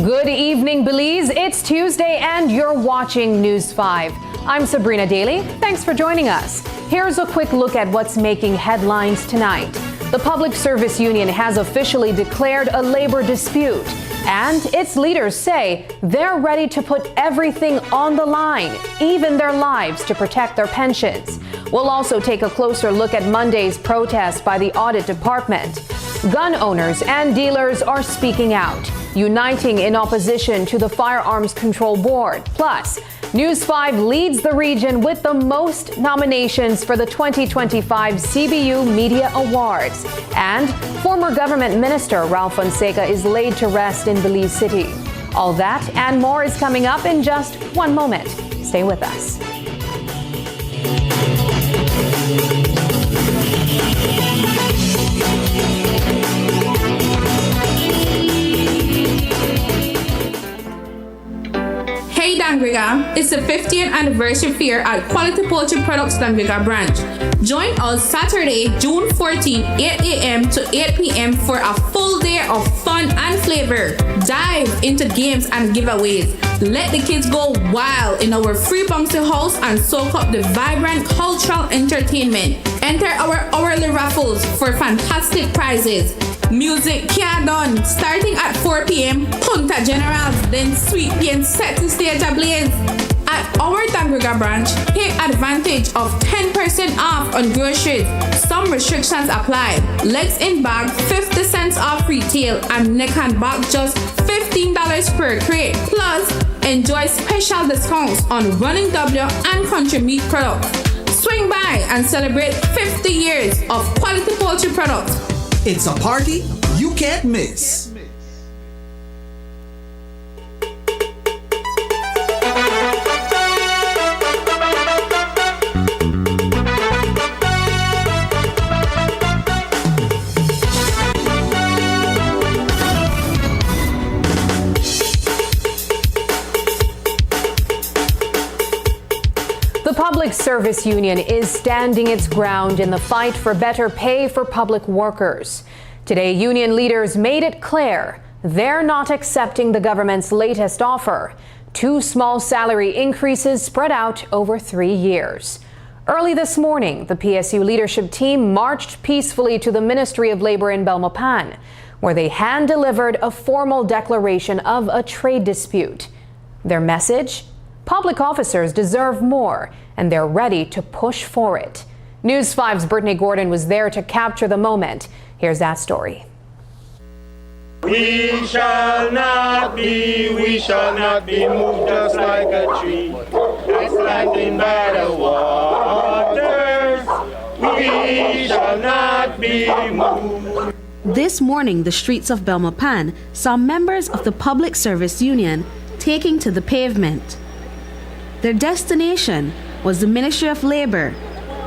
Good evening, Belize. It's Tuesday and you're watching News 5. I'm Sabrina Daly. Thanks for joining us. Here's a quick look at what's making headlines tonight. The Public Service Union has officially declared a labor dispute, and its leaders say they're ready to put everything on the line, even their lives, to protect their pensions. We'll also take a closer look at Monday's protest by the Audit Department. Gun owners and dealers are speaking out, uniting in opposition to the Firearms Control Board. Plus, News 5 leads the region with the most nominations for the 2025 CBU Media Awards. And former government minister Ralph Fonseca is laid to rest in Belize City. All that and more is coming up in just one moment. Stay with us. Hey Dangriga, it's the 50th anniversary fair at Quality Poultry Products Dangriga branch. Join us Saturday, June 14, 8 a.m. to 8 p.m. for a full day of fun and flavor. Dive into games and giveaways. Let the kids go wild in our free bouncy house and soak up the vibrant cultural entertainment. Enter our hourly raffles for fantastic prizes. Music can't done. Starting at 4 p.m., Punta Generals, then Sweet Pea and set the stage ablaze. At our Dangriga branch, take advantage of 10% off on groceries. Some restrictions apply. Legs in bag, 50 cents off retail, and neck and back just $15 per crate. Plus, enjoy special discounts on Running W and Country Meat products. Swing by and celebrate 50 years of quality poultry products. It's a party you can't miss. The Public Service Union is standing its ground in the fight for better pay for public workers. Today, union leaders made it clear they're not accepting the government's latest offer: 2 small salary increases spread out over 3 years. Early this morning, the PSU leadership team marched peacefully to the Ministry of Labor in Belmopan, where they hand-delivered a formal declaration of a trade dispute. Their message? Public officers deserve more, and they're ready to push for it. News 5's Brittany Gordon was there to capture the moment. Here's that story. We shall not be moved just like a tree that's standing by the waters. We shall not be moved. This morning, the streets of Belmopan saw members of the Public Service Union taking to the pavement. Their destination was the Ministry of Labor.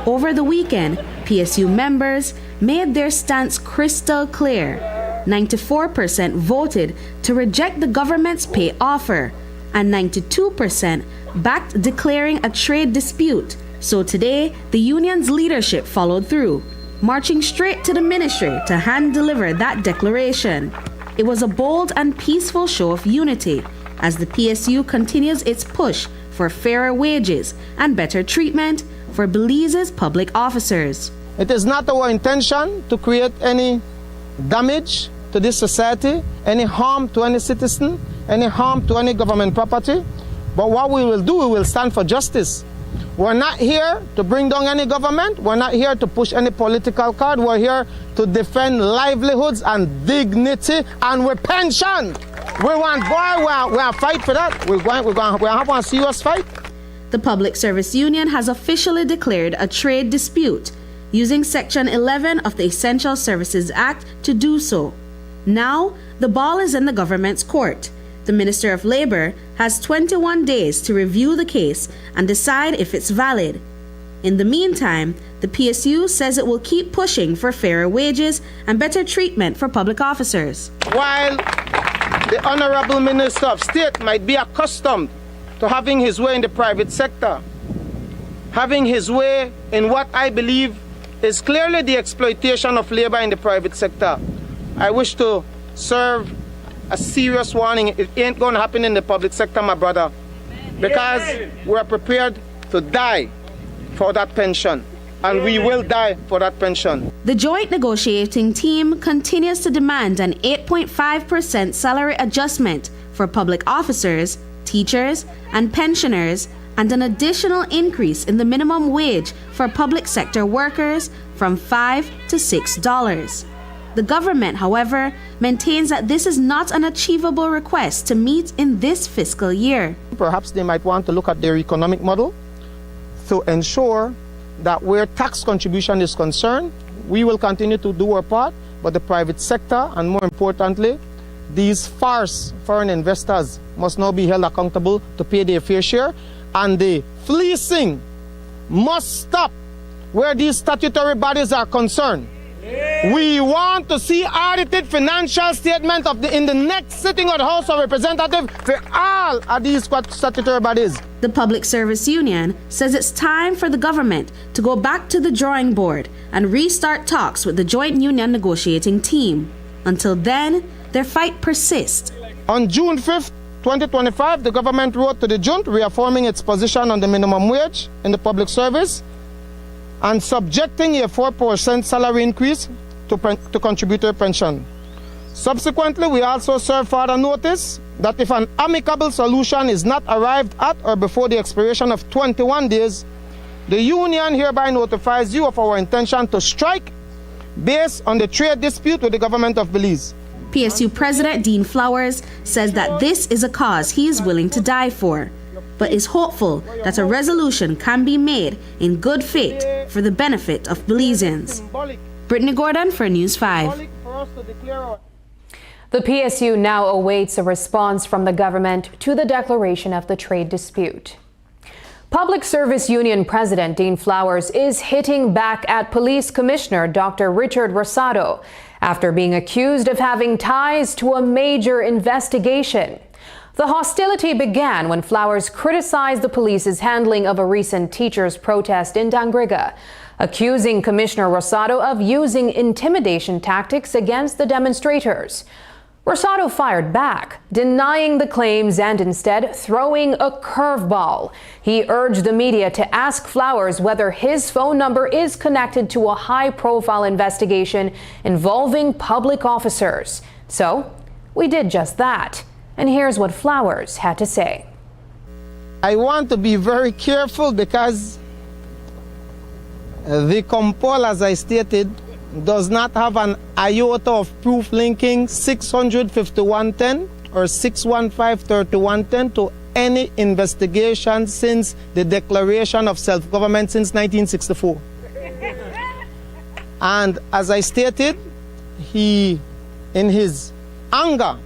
Over the weekend, PSU members made their stance crystal clear. 94% voted to reject the government's pay offer, and 92% backed declaring a trade dispute. So today, the union's leadership followed through, marching straight to the ministry to hand-deliver that declaration. It was a bold and peaceful show of unity as the PSU continues its push for fairer wages and better treatment for Belize's public officers. It is not our intention to create any damage to this society, any harm to any citizen, any harm to any government property. But what we will do, we will stand for justice. We're not here to bring down any government. We're not here to push any political card. We're here to defend livelihoods and dignity and with pension. We want to fight for that. We have a serious fight. The Public Service Union has officially declared a trade dispute, using Section 11 of the Essential Services Act to do so. Now, the ball is in the government's court. The Minister of Labor has 21 days to review the case and decide if it's valid. In the meantime, the PSU says it will keep pushing for fairer wages and better treatment for public officers. While the Honorable Minister of State might be accustomed to having his way in the private sector, having his way in what I believe is clearly the exploitation of labor in the private sector, I wish to serve a serious warning. It ain't going to happen in the public sector, my brother, because we're prepared to die for that pension, and we will die for that pension. The joint negotiating team continues to demand an 8.5% salary adjustment for public officers, teachers, and pensioners, and an additional increase in the minimum wage for public sector workers from $5 to $6. The government, however, maintains that this is not an achievable request to meet in this fiscal year. Perhaps they might want to look at their economic model to ensure that where tax contribution is concerned, we will continue to do our part, but the private sector, and more importantly, these foreign investors must now be held accountable to pay their fair share, and the fleecing must stop where these statutory bodies are concerned. We want to see audited financial statement in the next sitting of the House of Representatives for all of these statutory bodies. The Public Service Union says it's time for the government to go back to the drawing board and restart talks with the joint union negotiating team. Until then, their fight persists. On June 5th, 2025, the government wrote to the junta reaffirming its position on the minimum wage in the public service and subjecting a 4% salary increase to contributory pension. Subsequently, we also serve further notice that if an amicable solution is not arrived at or before the expiration of 21 days, the union hereby notifies you of our intention to strike based on the trade dispute with the government of Belize. PSU President Dean Flowers says that this is a cause he is willing to die for, but is hopeful that a resolution can be made in good faith for the benefit of Belizeans. Brittany Gordon for News 5. The PSU now awaits a response from the government to the declaration of the trade dispute. Public Service Union President Dean Flowers is hitting back at Police Commissioner Dr. Richard Rosado after being accused of having ties to a major investigation. The hostility began when Flowers criticized the police's handling of a recent teachers' protest in Dangriga, accusing Commissioner Rosado of using intimidation tactics against the demonstrators. Rosado fired back, denying the claims and instead throwing a curveball. He urged the media to ask Flowers whether his phone number is connected to a high-profile investigation involving public officers. So, we did just that. And here's what Flowers had to say. I want to be very careful because the compol, as I stated, does not have an iota of proof linking 65110 or 6153110 to any investigation since the Declaration of Self-Government since 1964. And as I stated, he, in his anger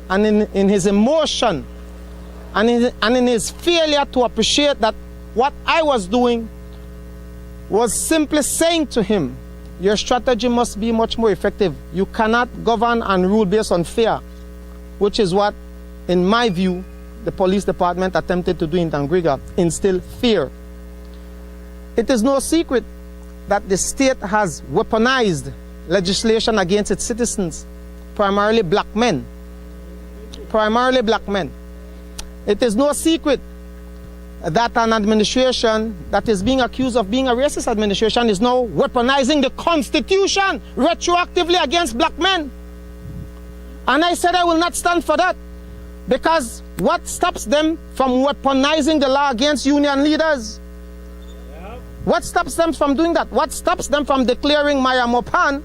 and in his emotion, and in his failure to appreciate that what I was doing was simply saying to him, your strategy must be much more effective. You cannot govern and rule based on fear, which is what, in my view, the police department attempted to do in Tangriga, instill fear. It is no secret that the state has weaponized legislation against its citizens, primarily black men. Primarily black men. It is no secret that an administration that is being accused of being a racist administration is now weaponizing the Constitution retroactively against black men. And I said I will not stand for that, because what stops them from weaponizing the law against union leaders? What stops them from doing that? What stops them from declaring Maya Mopan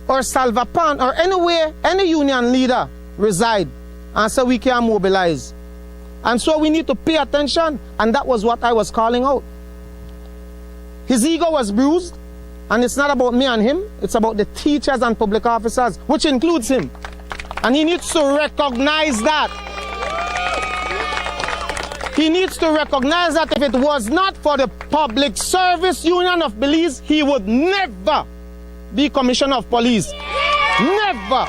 or Salvapan or anywhere any union leader reside, and so we can mobilize? And so we need to pay attention, and that was what I was calling out. His ego was bruised, and it's not about me and him, it's about the teachers and public officers, which includes him. And he needs to recognize that. He needs to recognize that if it was not for the Public Service Union of Belize, he would never be Commissioner of Police. Never.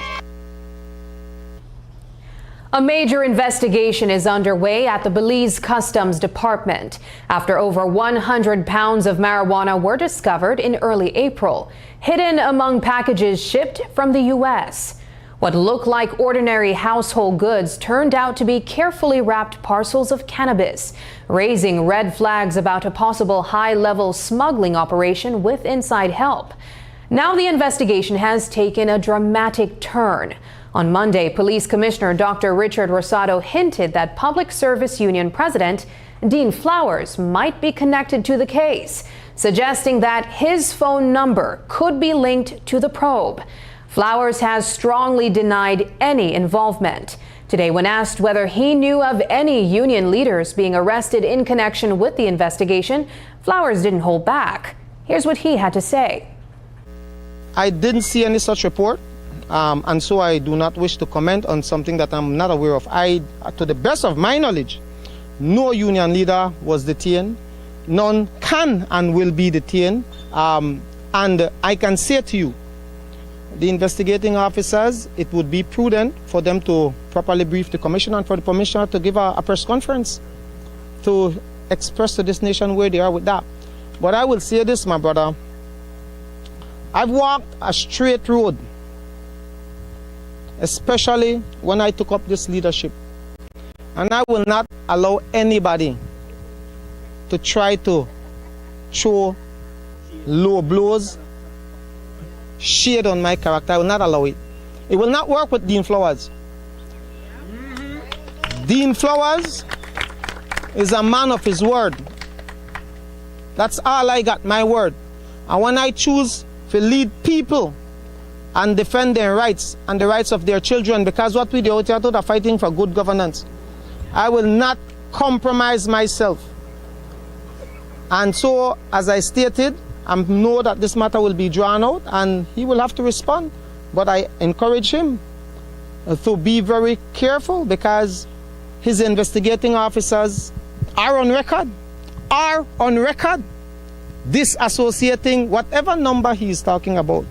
A major investigation is underway at the Belize Customs Department after over 100 pounds of marijuana were discovered in early April, hidden among packages shipped from the U.S. What looked like ordinary household goods turned out to be carefully wrapped parcels of cannabis, raising red flags about a possible high-level smuggling operation with inside help. Now the investigation has taken a dramatic turn. On Monday, Police Commissioner Dr. Richard Rosado hinted that Public Service Union President Dean Flowers might be connected to the case, suggesting that his phone number could be linked to the probe. Flowers has strongly denied any involvement. Today, when asked whether he knew of any union leaders being arrested in connection with the investigation, Flowers didn't hold back. Here's what he had to say. I didn't see any such report. And so I do not wish to comment on something that I'm not aware of. To the best of my knowledge, no union leader was detained. None can and will be detained. And I can say to you, the investigating officers, it would be prudent for them to properly brief the commissioner and for the commissioner to give a press conference to express to this nation where they are with that. But I will say this, my brother. I've walked a straight road, especially when I took up this leadership. And I will not allow anybody to try to throw low blows, shade on my character. I will not allow it. It will not work with Dean Flowers. Dean Flowers is a man of his word. That's all I got, my word. And when I choose to lead people and defend their rights and the rights of their children, because what we do out here are fighting for good governance, I will not compromise myself. And so, as I stated, I know that this matter will be drawn out and he will have to respond. But I encourage him to be very careful, because his investigating officers are on record disassociating whatever number he is talking about.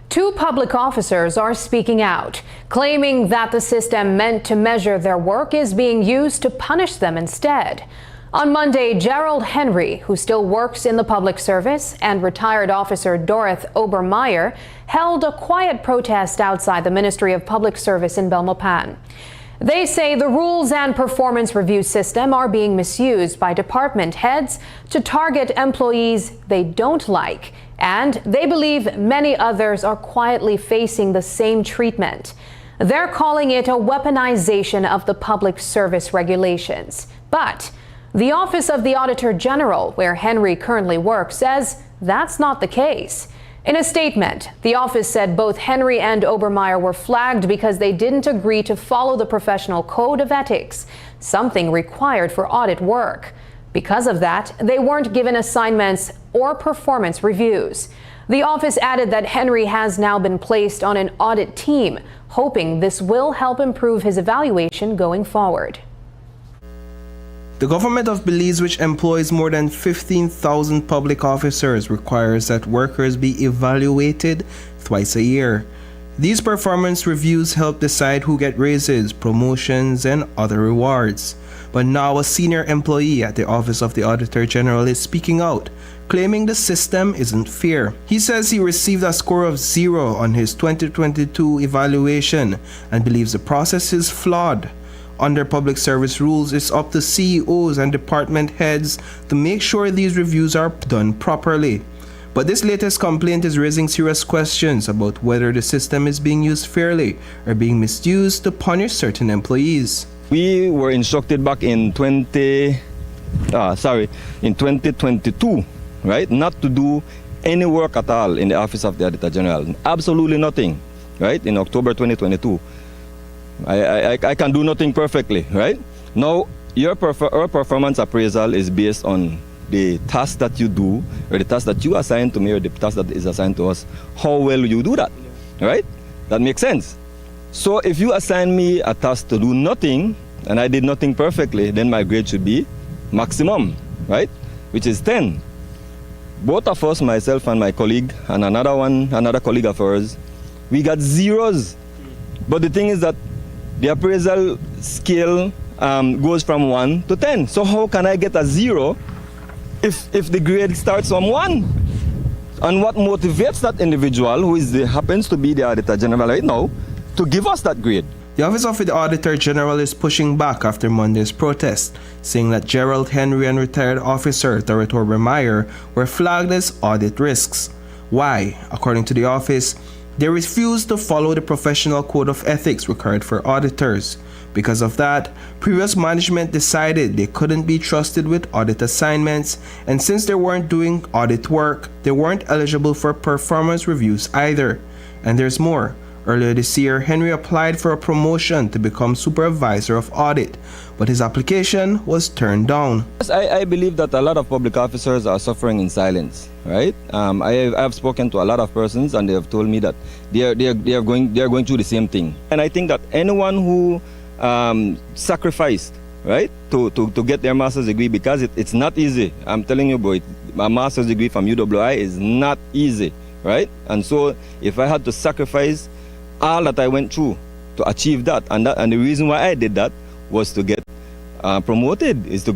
Two public officers are speaking out, claiming that the system meant to measure their work is being used to punish them instead. On Monday, Gerald Henry, who still works in the public service, and retired officer Dorothy Obermeyer held a quiet protest outside the Ministry of Public Service in Belmopan. They say the rules and performance review system are being misused by department heads to target employees they don't like, and they believe many others are quietly facing the same treatment. They're calling it a weaponization of the public service regulations. But the Office of the Auditor General, where Henry currently works, says that's not the case. In a statement, the office said both Henry and Obermeyer were flagged because they didn't agree to follow the professional code of ethics, something required for audit work. Because of that, they weren't given assignments or performance reviews. The office added that Henry has now been placed on an audit team, hoping this will help improve his evaluation going forward. The government of Belize, which employs more than 15,000 public officers, requires that workers be evaluated twice a year. These performance reviews help decide who get raises, promotions, and other rewards. But now a senior employee at the Office of the Auditor General is speaking out, claiming the system isn't fair. He says he received a score of 0 on his 2022 evaluation and believes the process is flawed. Under public service rules, it's up to CEOs and department heads to make sure these reviews are done properly. But this latest complaint is raising serious questions about whether the system is being used fairly or being misused to punish certain employees. We were instructed back in 2022, right, not to do any work at all in the Office of the Auditor General. Absolutely nothing, right, in October 2022. I can do nothing perfectly, right? Now, our performance appraisal is based on the task that you do, or the task that you assign to me, or the task that is assigned to us, how well you do that, right? That makes sense. So if you assign me a task to do nothing, and I did nothing perfectly, then my grade should be maximum, right? Which is 10. Both of us, myself and my colleague, and another colleague of ours, we got zeros. But the thing is that the appraisal scale goes from 1 to 10. So how can I get a 0 if the grade starts from 1? And what motivates that individual, who happens to be the Auditor General right now, to give us that grade? The Office of the Auditor General is pushing back after Monday's protest, saying that Gerald Henry and retired officer Dorothy Meyer were flagged as audit risks. Why? According to the office, they refused to follow the professional code of ethics required for auditors. Because of that, previous management decided they couldn't be trusted with audit assignments, and since they weren't doing audit work, they weren't eligible for performance reviews either. And there's more. Earlier this year, Henry applied for a promotion to become supervisor of audit, but his application was turned down. I believe that a lot of public officers are suffering in silence, right? I have spoken to a lot of persons, and they have told me that they are going through the same thing. And I think that anyone who sacrificed, right, to get their master's degree, because it's not easy. I'm telling you, boy, a master's degree from UWI is not easy, right? And so if I had to sacrifice all that I went through to achieve that, and the reason why I did that was to get promoted, is to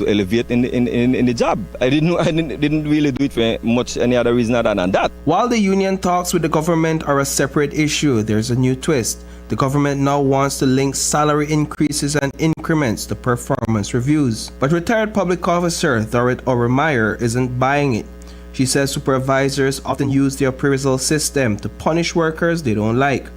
elevate in the job. I didn't really do it for much any other reason other than that. While the union talks with the government are a separate issue, there's a new twist. The government now wants to link salary increases and increments to performance reviews. But retired public officer Dorothy Meyer isn't buying it. She says supervisors often use the appraisal system to punish workers they don't like.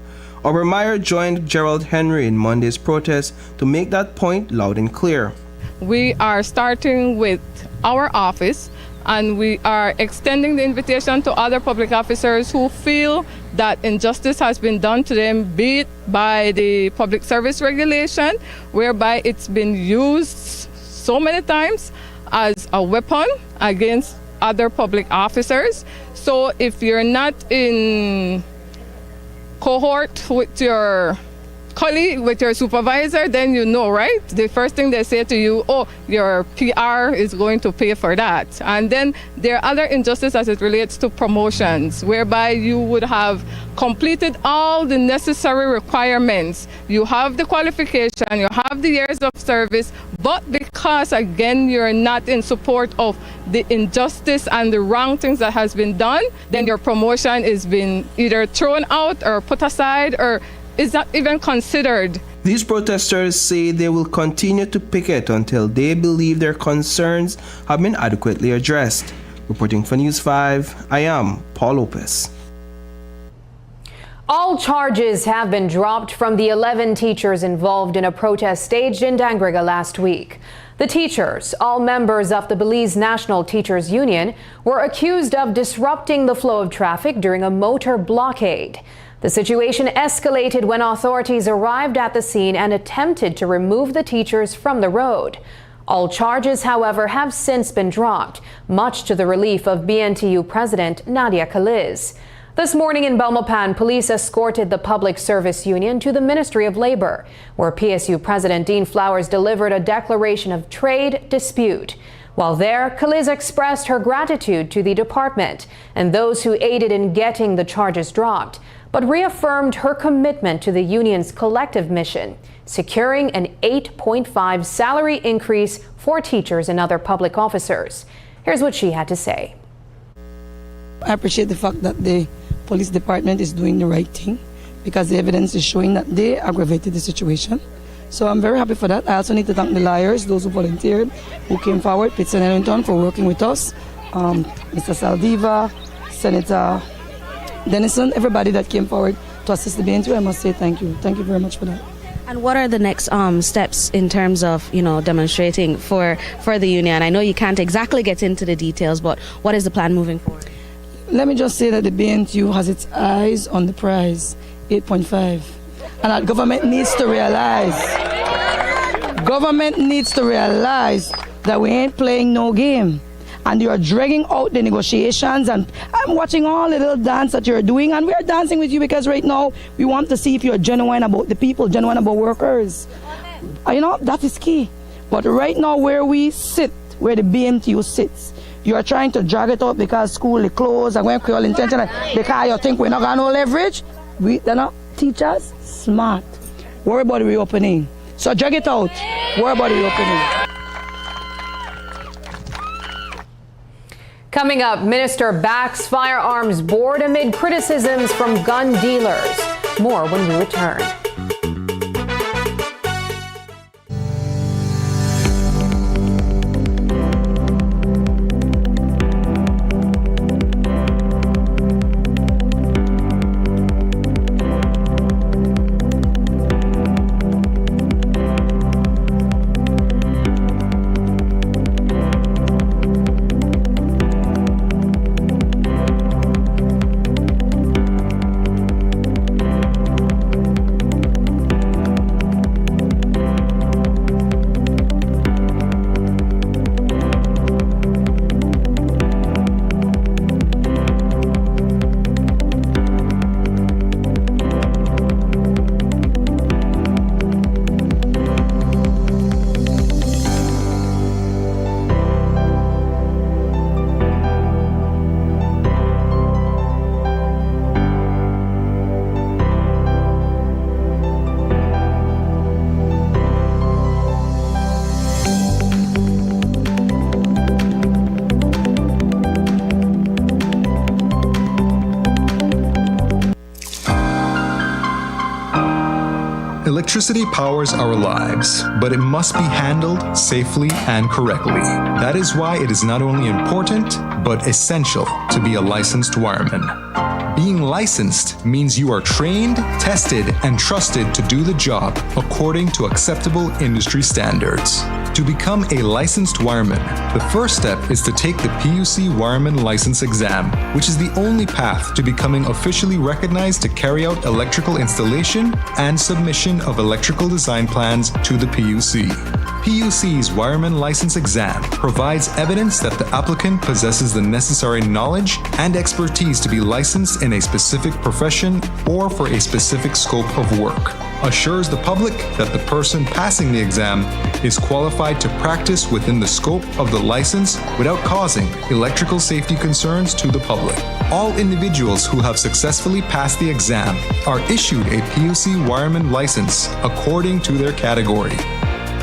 Meyer joined Gerald Henry in Monday's protest to make that point loud and clear. We are starting with our office, and we are extending the invitation to other public officers who feel that injustice has been done to them, be it by the public service regulation, whereby it's been used so many times as a weapon against other public officers. So if you're not in cohort with your colleague, with your supervisor, then you know, right? The first thing they say to you, oh, your PR is going to pay for that. And then there are other injustices as it relates to promotions, whereby you would have completed all the necessary requirements. You have the qualification, you have the years of service, but because, again, you're not in support of the injustice and the wrong things that has been done, then your promotion is being either thrown out or put aside, or is not even considered. These protesters say they will continue to picket until they believe their concerns have been adequately addressed. Reporting for News 5, I am Paul Lopez. All charges have been dropped from the 11 teachers involved in a protest staged in Dangriga last week. The teachers, all members of the Belize National Teachers Union, were accused of disrupting the flow of traffic during a motor blockade. The situation escalated when authorities arrived at the scene and attempted to remove the teachers from the road. All charges, however, have since been dropped, much to the relief of BNTU President Nadia Kaliz. This morning in Belmopan, police escorted the Public Service Union to the Ministry of Labor, where PSU President Dean Flowers delivered a declaration of trade dispute. While there, Kaliz expressed her gratitude to the department and those who aided in getting the charges dropped, but reaffirmed her commitment to the union's collective mission, securing an 8.5 salary increase for teachers and other public officers. Here's what she had to say. I appreciate the fact that the police department is doing the right thing because the evidence is showing that they aggravated the situation. So I'm very happy for that. I also need to thank the lawyers, those who volunteered, who came forward, Pitts and Ellington, for working with us, Mr. Saldiva, Senator Denison, everybody that came forward to assist the BNT. I must say thank you. Thank you very much for that. And what are the next steps in terms of, demonstrating for the union? I know you can't exactly get into the details, but what is the plan moving forward? Let me just say that the BNTU has its eyes on the prize, 8.5. And that government needs to realize that we ain't playing no game. And you are dragging out the negotiations, and I'm watching all the little dance that you're doing, and we are dancing with you because right now we want to see if you're genuine about the people, genuine about workers. That is key. But right now where we sit, where the BMTU sits, you are trying to drag it out because school is closed and when all intention because you think we're not got no leverage. They're not teachers smart. Worry about the reopening. So drag it out. Worry about the reopening. Coming up, Minister backs Firearms Board amid criticisms from gun dealers. More when we return. Electricity powers our lives, but it must be handled safely and correctly. That is why it is not only important, but essential to be a licensed wireman. Being licensed means you are trained, tested, and trusted to do the job according to acceptable industry standards. To become a licensed wireman, the first step is to take the PUC Wireman License Exam, which is the only path to becoming officially recognized to carry out electrical installation and submission of electrical design plans to the PUC. PUC's Wireman License Exam provides evidence that the applicant possesses the necessary knowledge and expertise to be licensed in a specific profession or for a specific scope of work, assures the public that the person passing the exam is qualified to practice within the scope of the license without causing electrical safety concerns to the public. All individuals who have successfully passed the exam are issued a PUC Wireman license according to their category.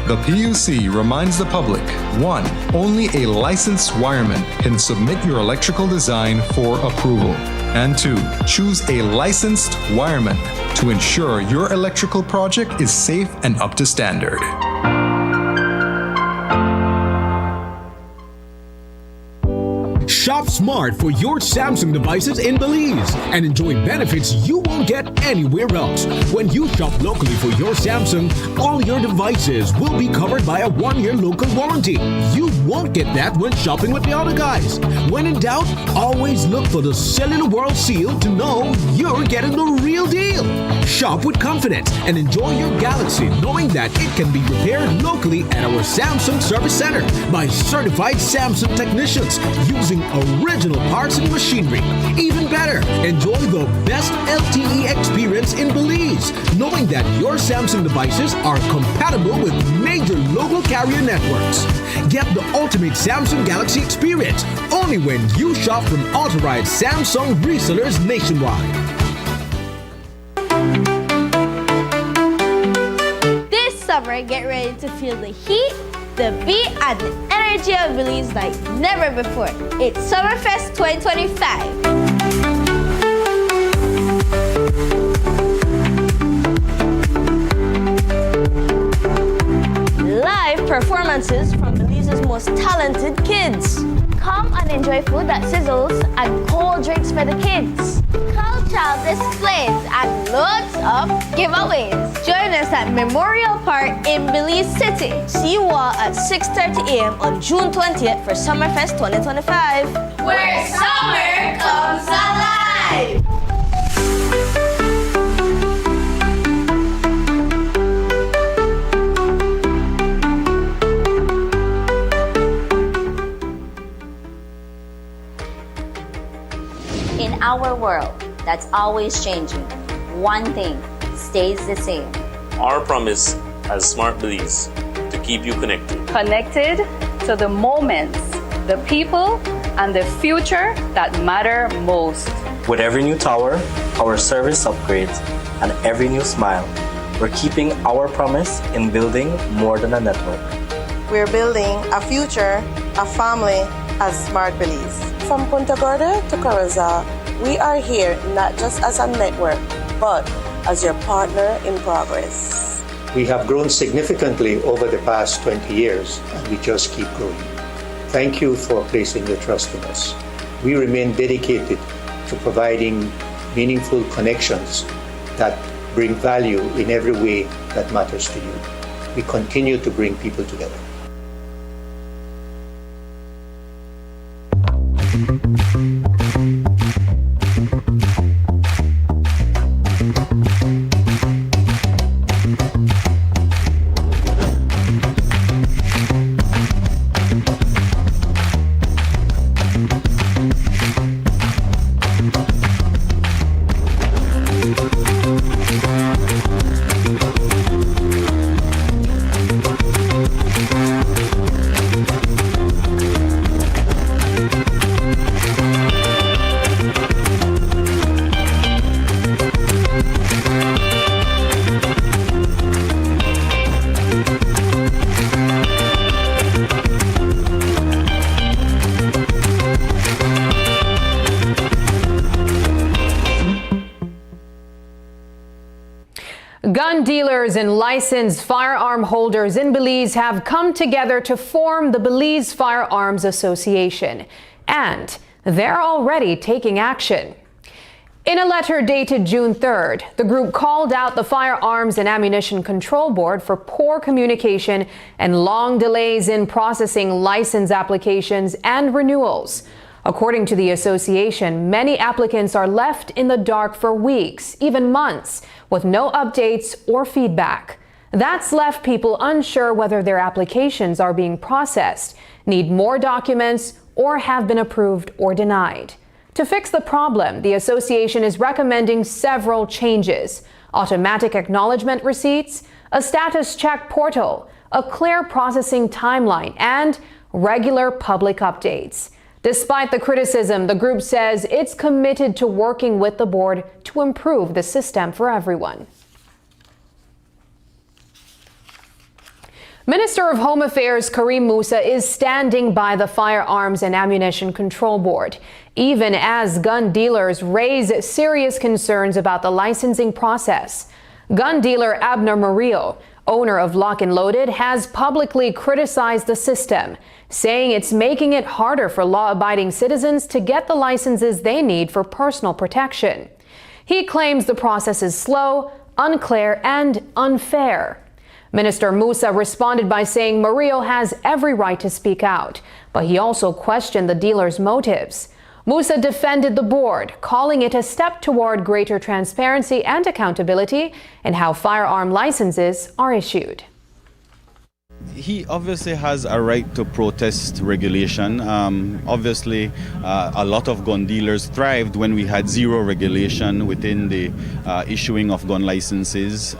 The PUC reminds the public, 1. Only a licensed wireman can submit your electrical design for approval. And 2. Choose a licensed wireman to ensure your electrical project is safe and up to standard. Shop smart for your Samsung devices in Belize and enjoy benefits you won't get anywhere else. When you shop locally for your Samsung, all your devices will be covered by a 1-year local warranty. You won't get that when shopping with the other guys. When in doubt, always look for the Cellular World seal to know you're getting the real deal. Shop with confidence and enjoy your Galaxy knowing that it can be repaired locally at our Samsung Service Center by certified Samsung technicians using original parts and machinery. Even better, enjoy the best LTE experience in Belize, knowing that your Samsung devices are compatible with major local carrier networks. Get the ultimate Samsung Galaxy experience only when you shop from authorized Samsung resellers nationwide. This summer, get ready to feel the heat, the beat, and the energy of Belize like never before. It's Summerfest 2025. Live performances from Belize's most talented kids. Come and enjoy food that sizzles and cold drinks for the kids. Cultural displays and loads of giveaways. Join us at Memorial Park in Belize City. See you all at 6:30 a.m. on June 20th for Summerfest 2025. Where summer comes alive! In our world that's always changing, one thing stays the same. Our promise as Smart Belize to keep you connected. Connected to the moments, the people, and the future that matter most. With every new tower, our service upgrades, and every new smile, we're keeping our promise in building more than a network. We're building a future, a family as Smart Belize. From Punta Gorda to Corozal, we are here not just as a network, but as your partner in progress. We have grown significantly over the past 20 years, and we just keep growing. Thank you for placing your trust in us. We remain dedicated to providing meaningful connections that bring value in every way that matters to you. We continue to bring people together. Gun dealers and licensed firearm holders in Belize have come together to form the Belize Firearms Association, and they're already taking action. In a letter dated June 3rd, the group called out the Firearms and Ammunition Control Board for poor communication and long delays in processing license applications and renewals. According to the association, many applicants are left in the dark for weeks, even months, with no updates or feedback. That's left people unsure whether their applications are being processed, need more documents, or have been approved or denied. To fix the problem, the association is recommending several changes: automatic acknowledgement receipts, a status check portal, a clear processing timeline, and regular public updates. Despite the criticism, the group says it's committed to working with the board to improve the system for everyone. Minister of Home Affairs Karim Musa is standing by the Firearms and Ammunition Control Board, even as gun dealers raise serious concerns about the licensing process. Gun dealer Abner Murillo, owner of Lock and Loaded, has publicly criticized the system, saying it's making it harder for law-abiding citizens to get the licenses they need for personal protection. He claims the process is slow, unclear, and unfair. Minister Musa responded by saying Murillo has every right to speak out, but he also questioned the dealer's motives. Musa defended the board, calling it a step toward greater transparency and accountability in how firearm licenses are issued. He obviously has a right to protest regulation. Obviously, a lot of gun dealers thrived when we had zero regulation within the issuing of gun licenses.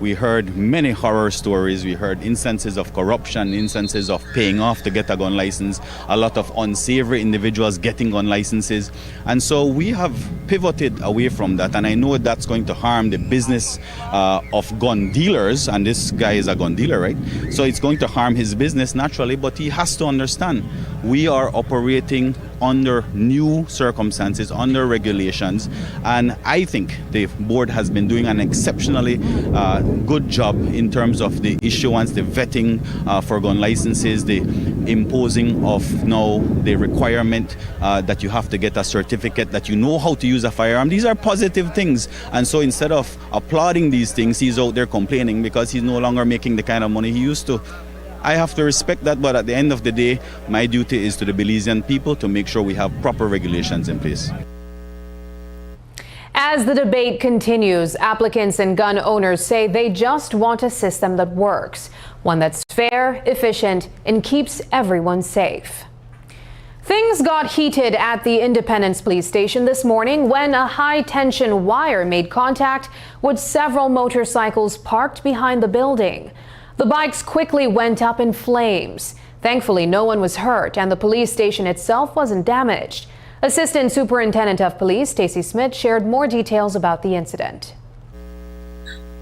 We heard many horror stories. We heard instances of corruption, instances of paying off to get a gun license, a lot of unsavory individuals getting gun licenses. And so we have pivoted away from that. And I know that's going to harm the business of gun dealers. And this guy is a gun dealer, right? So it's going to harm his business naturally, but he has to understand we are operating under new circumstances, under regulations, and I think the board has been doing an exceptionally good job in terms of the issuance, the vetting for gun licenses, the imposing of now the requirement that you have to get a certificate that you know how to use a firearm. These are positive things, and so instead of applauding these things, he's out there complaining because he's no longer making the kind of money he used to. I have to respect that, but at the end of the day, my duty is to the Belizean people to make sure we have proper regulations in place. As the debate continues, applicants and gun owners say they just want a system that works, one that's fair, efficient, and keeps everyone safe. Things got heated at the Independence Police Station this morning when a high-tension wire made contact with several motorcycles parked behind the building. The bikes quickly went up in flames. Thankfully, no one was hurt and the police station itself wasn't damaged. Assistant Superintendent of Police Stacey Smith shared more details about the incident.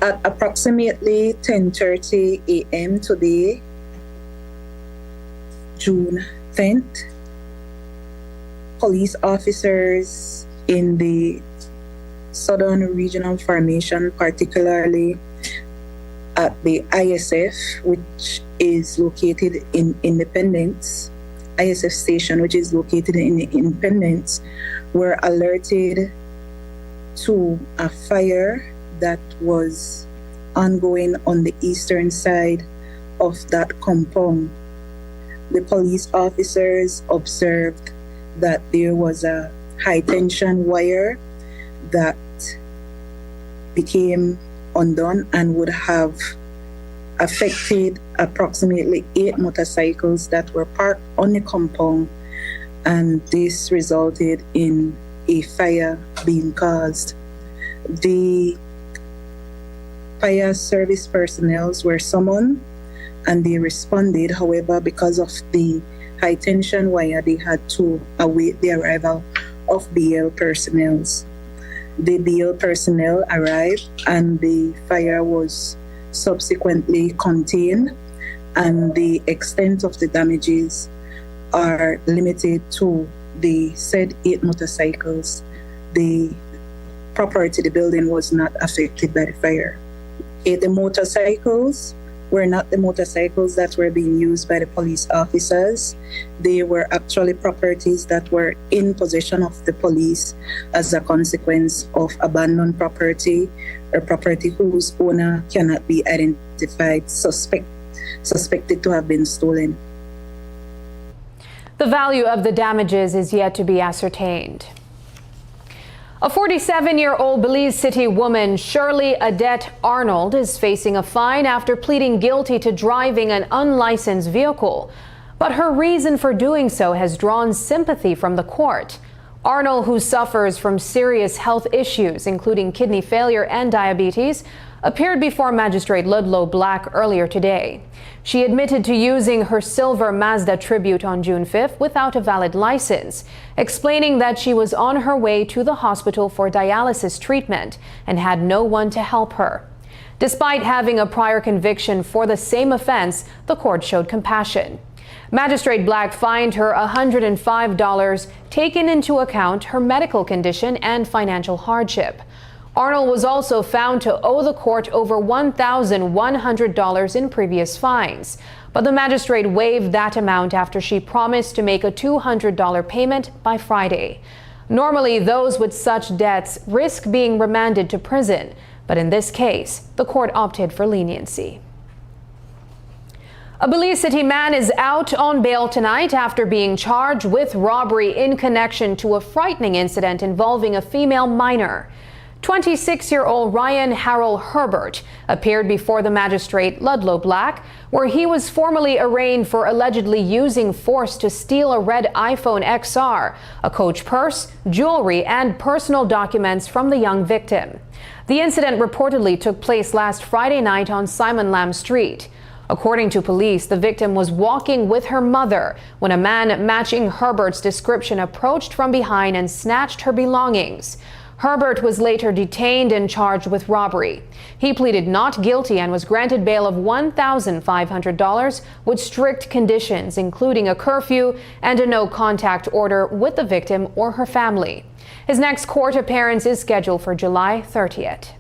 At approximately 10:30 a.m. today, June 10th, police officers in the Southern Regional Formation, particularly at the ISF, which is located in Independence, ISF station, which is located in Independence, were alerted to a fire that was ongoing on the eastern side of that compound. The police officers observed that there was a high tension wire that became undone and would have affected approximately 8 motorcycles that were parked on the compound, and this resulted in a fire being caused. The fire service personnel were summoned and they responded. However, because of the high tension wire, they had to await the arrival of BL personnel. The BL personnel arrived and the fire was subsequently contained, and the extent of the damages are limited to the said 8 motorcycles. The property, the building, was not affected by the fire. The motorcycles were not the motorcycles that were being used by the police officers. They were actually properties that were in possession of the police as a consequence of abandoned property or property whose owner cannot be identified, suspected to have been stolen. The value of the damages is yet to be ascertained. A 47-year-old Belize City woman, Shirley Adette Arnold, is facing a fine after pleading guilty to driving an unlicensed vehicle. But her reason for doing so has drawn sympathy from the court. Arnold, who suffers from serious health issues, including kidney failure and diabetes, appeared before Magistrate Ludlow Black earlier today. She admitted to using her silver Mazda Tribute on June 5th without a valid license, explaining that she was on her way to the hospital for dialysis treatment and had no one to help her. Despite having a prior conviction for the same offense, the court showed compassion. Magistrate Black fined her $105, taking into account her medical condition and financial hardship. Arnold was also found to owe the court over $1,100 in previous fines, but the magistrate waived that amount after she promised to make a $200 payment by Friday. Normally, those with such debts risk being remanded to prison, but in this case, the court opted for leniency. A Belize City man is out on bail tonight after being charged with robbery in connection to a frightening incident involving a female minor. 26-year-old Ryan Harold Herbert appeared before the magistrate Ludlow Black, where he was formally arraigned for allegedly using force to steal a red iPhone XR, a Coach purse, jewelry, and personal documents from the young victim. The incident reportedly took place last Friday night on Simon Lamb Street. According to police, the victim was walking with her mother when a man matching Herbert's description approached from behind and snatched her belongings. Herbert was later detained and charged with robbery. He pleaded not guilty and was granted bail of $1,500 with strict conditions, including a curfew and a no-contact order with the victim or her family. His next court appearance is scheduled for July 30th.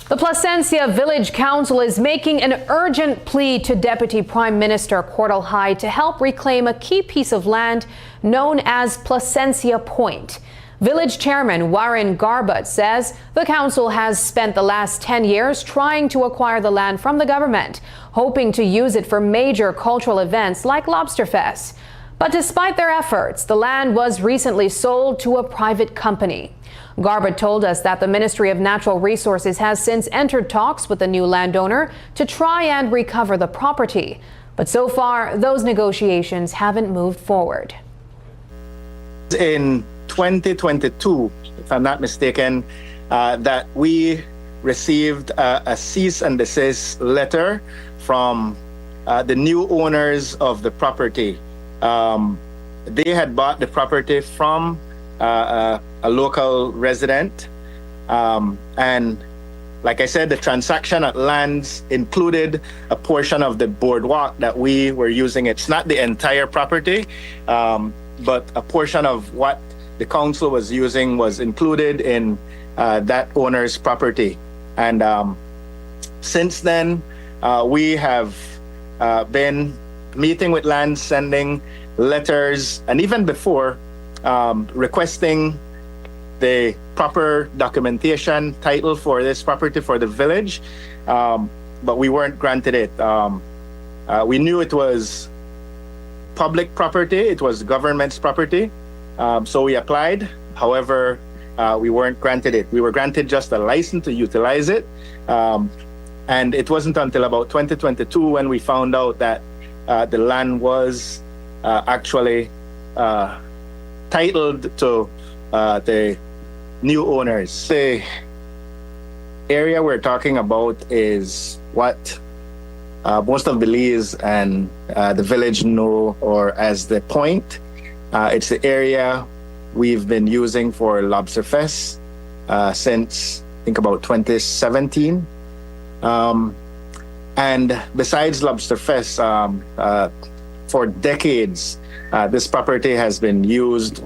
The Placencia Village Council is making an urgent plea to Deputy Prime Minister Cordell Hyde to help reclaim a key piece of land known as Placencia Point. Village Chairman Warren Garbutt says the council has spent the last 10 years trying to acquire the land from the government, hoping to use it for major cultural events like Lobster Fest. But despite their efforts, the land was recently sold to a private company. Garbutt told us that the Ministry of Natural Resources has since entered talks with the new landowner to try and recover the property. But so far, those negotiations haven't moved forward. In 2022, if I'm not mistaken, that we received a cease and desist letter from the new owners of the property. They had bought the property from a local resident, and like I said, the transaction at lands included a portion of the boardwalk that we were using. It's not the entire property, but a portion of what the council was using was included in that owner's property. And since then, we have been meeting with land, sending letters, and even before, requesting the proper documentation title for this property for the village, but we weren't granted it. We knew it was public property, it was government's property, so we applied. However, we weren't granted it. We were granted just a license to utilize it, and it wasn't until about 2022 when we found out that the land was actually titled to the new owners. The area we're talking about is what most of Belize and the village know or as the Point. It's the area we've been using for Lobster Fest since I think about 2017. And besides Lobster Fest, for decades, this property has been used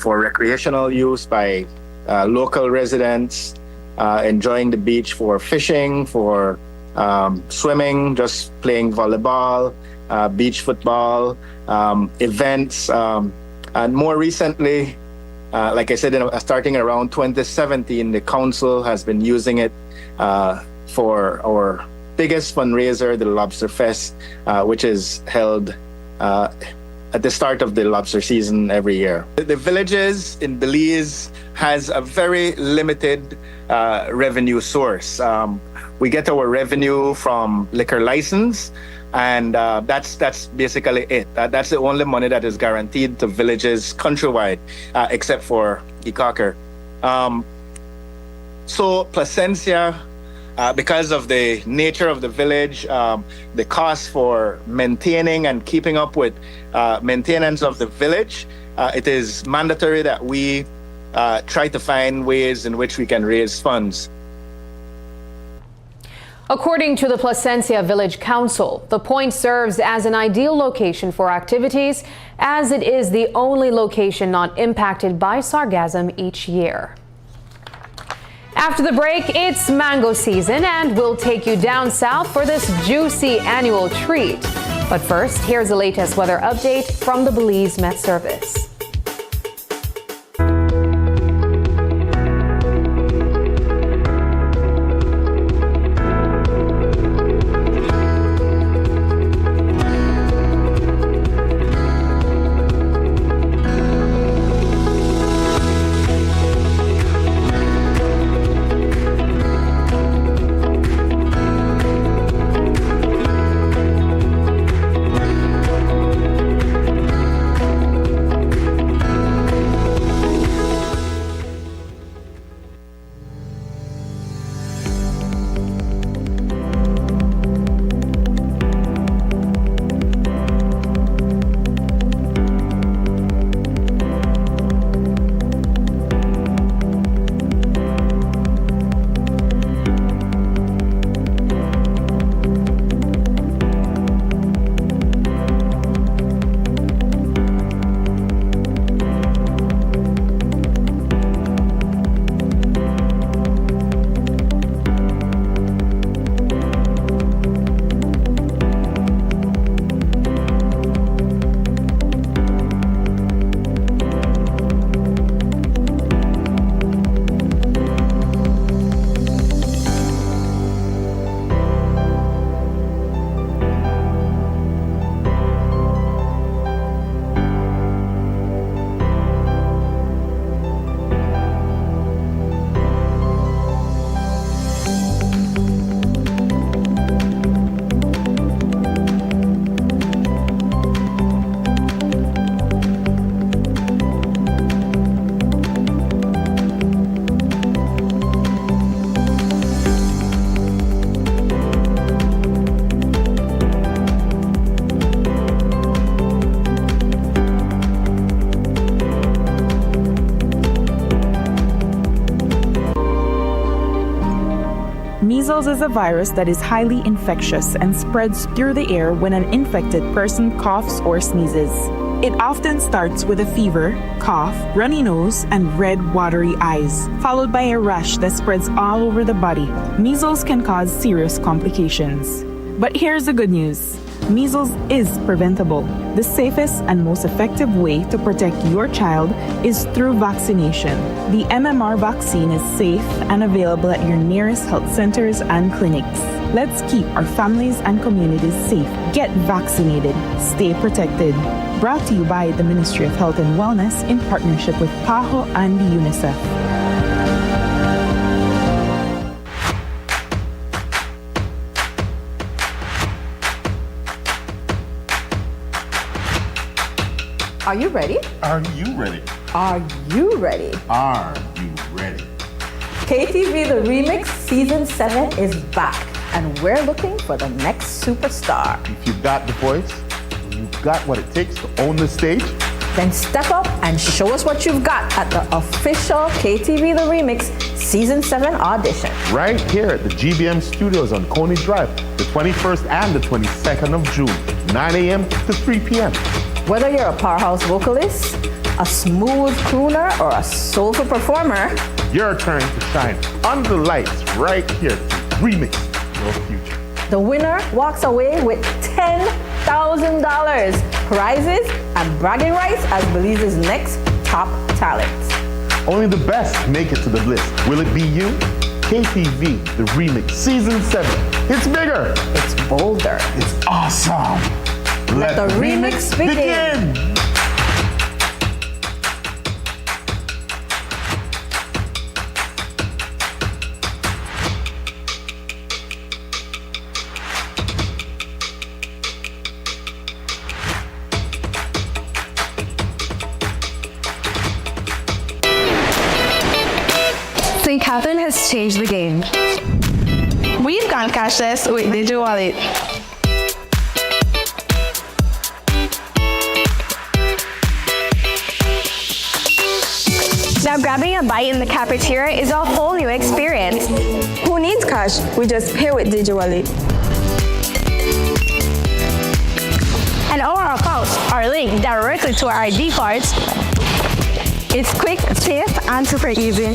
for recreational use by local residents, enjoying the beach for fishing, for swimming, just playing volleyball, beach football, events, and more recently, like I said, starting around 2017, the council has been using it for our biggest fundraiser, the Lobster Fest, which is held at the start of the lobster season every year. The villages in Belize has a very limited revenue source. We get our revenue from liquor license, and that's basically it. That's the only money that is guaranteed to villages countrywide, except for Ikaker. So Placencia, because of the nature of the village, the cost for maintaining and keeping up with maintenance of the village, it is mandatory that we try to find ways in which we can raise funds. According to the Placencia Village Council, the Point serves as an ideal location for activities, as it is the only location not impacted by sargassum each year. After the break, it's mango season, and we'll take you down south for this juicy annual treat. But first, here's the latest weather update from the Belize Met Service. Measles is a virus that is highly infectious and spreads through the air when an infected person coughs or sneezes. It often starts with a fever, cough, runny nose, and red, watery eyes, followed by a rash that spreads all over the body. Measles can cause serious complications. But here's the good news. Measles is preventable. The safest and most effective way to protect your child is through vaccination. The MMR vaccine is safe and available at your nearest health centers and clinics. Let's keep our families and communities safe. Get vaccinated. Stay protected. Brought to you by the Ministry of Health and Wellness in partnership with PAHO and UNICEF. Are you ready? Are you ready? Are you ready? Are you ready? KTV The Remix Season 7 is back, and we're looking for the next superstar. If you've got the voice, you've got what it takes to own the stage, then step up and show us what you've got at the official KTV The Remix Season 7 audition. right here at the GBM Studios on Coney Drive, the 21st and the 22nd of June, 9 a.m. to 3 p.m. Whether you're a powerhouse vocalist, a smooth crooner, or a soulful performer, your turn to shine under the lights right here to remix your future. the winner walks away with $10,000, prizes, and bragging rights as Belize's next top talent. Only the best make it to the bliss. Will it be you? KTV, The Remix, Season 7. It's bigger. It's bolder. It's awesome. Let the remix begin. St. Catherine has changed the game. We've gone cashless with Digital Wallet. Now grabbing a bite in the cafeteria is a whole new experience. Who needs cash? We just pay with Digital Wallet. And all our accounts are linked directly to our ID cards. It's quick, safe, and super easy.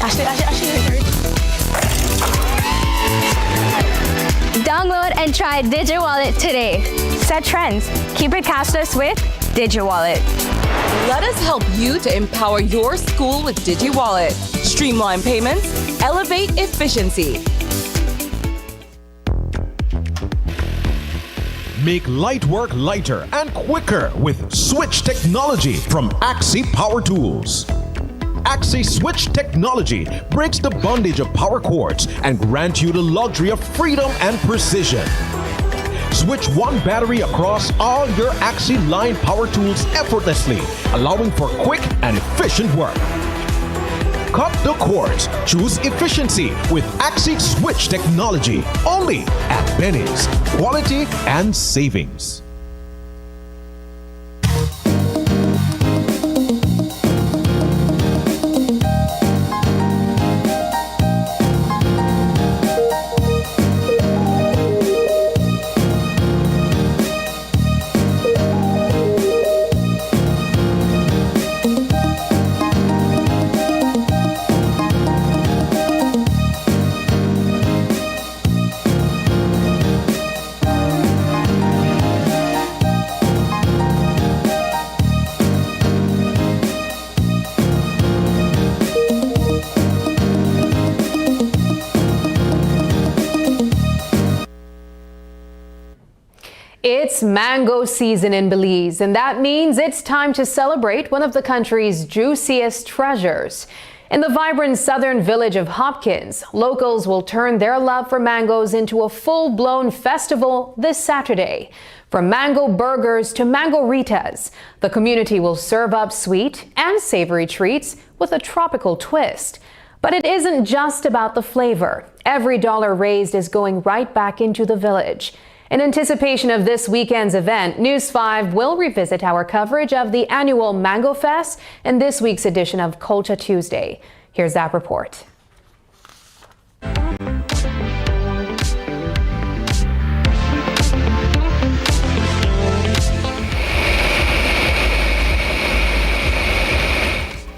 Download and try DigiWallet today. Set trends. Keep it cashless with DigiWallet. Let us help you to empower your school with DigiWallet. Streamline payments, elevate efficiency. Make light work lighter and quicker with Switch technology from Axie Power Tools. Axie Switch technology breaks the bondage of power cords and grants you the luxury of freedom and precision. Switch one battery across all your Axie line power tools effortlessly, allowing for quick and efficient work. Cut the cords. Choose efficiency with Axie Switch technology. Only at Benny's. Quality and savings. It's mango season in Belize, and that means it's time to celebrate one of the country's juiciest treasures. In the vibrant southern village of Hopkins, locals will turn their love for mangoes into a full-blown festival this Saturday. From mango burgers to mango-ritas, the community will serve up sweet and savory treats with a tropical twist. But it isn't just about the flavor. Every dollar raised is going right back into the village. In anticipation of this weekend's event, News 5 will revisit our coverage of the annual Mango Fest in this week's edition of Culture Tuesday. Here's that report.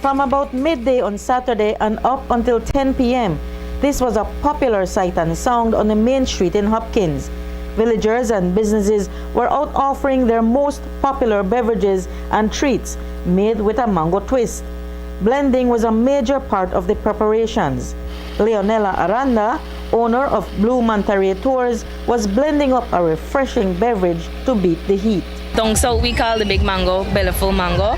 from about midday on Saturday and up until 10 p.m. This was a popular sight and sound on the main street in Hopkins. Villagers and businesses were out offering their most popular beverages and treats made with a mango twist. Blending was a major part of the preparations. Leonela Aranda, owner of Blue Monterey Tours, was blending up a refreshing beverage to beat the heat. Down south we call the big mango bellyful mango.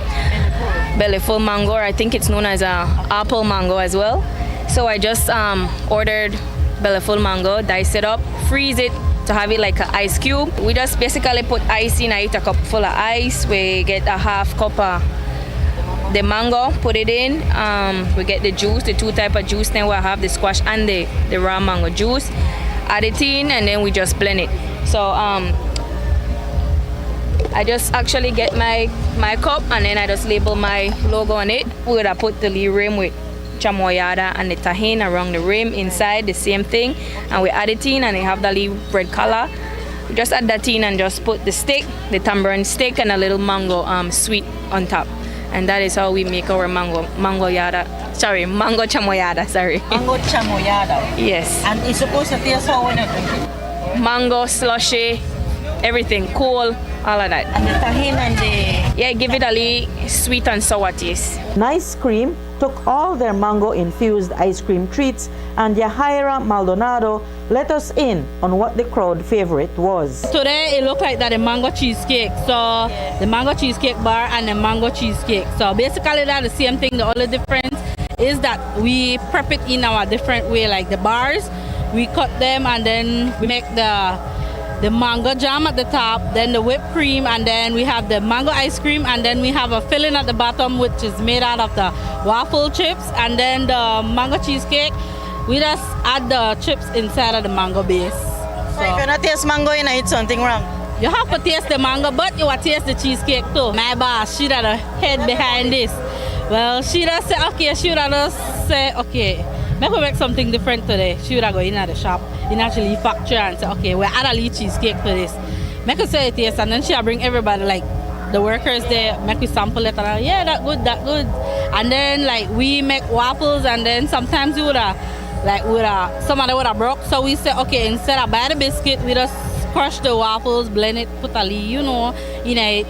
Bellyful mango, I think it's known as a apple mango as well. So I just ordered bellyful mango, dice it up, freeze it to have it like an ice cube. We just basically put ice in it, a cup full of ice. We get a half cup of the mango, put it in. We get the juice, the two type of juice. Then we'll have the squash and the raw mango juice. Add it in and then we just blend it. So I just actually get my cup and then I just label my logo on it. We're gonna put the lee rim with chamoyada and the tahini around the rim inside, the same thing. And we add it in and they have the lee red color. We just add that in and just put the stick, the tamarind stick and a little mango sweet on top. And that is how we make our mango chamoyada, sorry. Mango chamoyada. Yes. And it's supposed to taste how when you drink it? Mango, slushy, everything, cool, all of that. And the tahini and the... Yeah, give it a little sweet and sour taste. Nice Cream took all their mango-infused ice cream treats, and Yahaira Maldonado let us in on what the crowd favorite was. Today it looked like that the mango cheesecake. So the mango cheesecake bar and the mango cheesecake. So basically that's the same thing. The only difference is that we prep it in our different way. Like the bars, we cut them and then we make the mango jam at the top, then the whipped cream, and then we have the mango ice cream, and then we have a filling at the bottom which is made out of the waffle chips, and then the mango cheesecake, we just add the chips inside of the mango base. So if you don't taste mango, you eat something wrong. You have to taste the mango, but you will taste the cheesecake too. My boss, she got a head behind this. Well, she just say, okay, she would just say, okay, make something different today. She would go in at the shop, in actually factory and say, okay, we add a little cheesecake to this. Make her say it taste, and then she'll bring everybody, like the workers there, make we sample it, and yeah, that good. And then like we make waffles, and then sometimes we would somebody would have broke, so we say, okay, instead of buy the biscuit, we just crush the waffles, blend it, put a little, in it,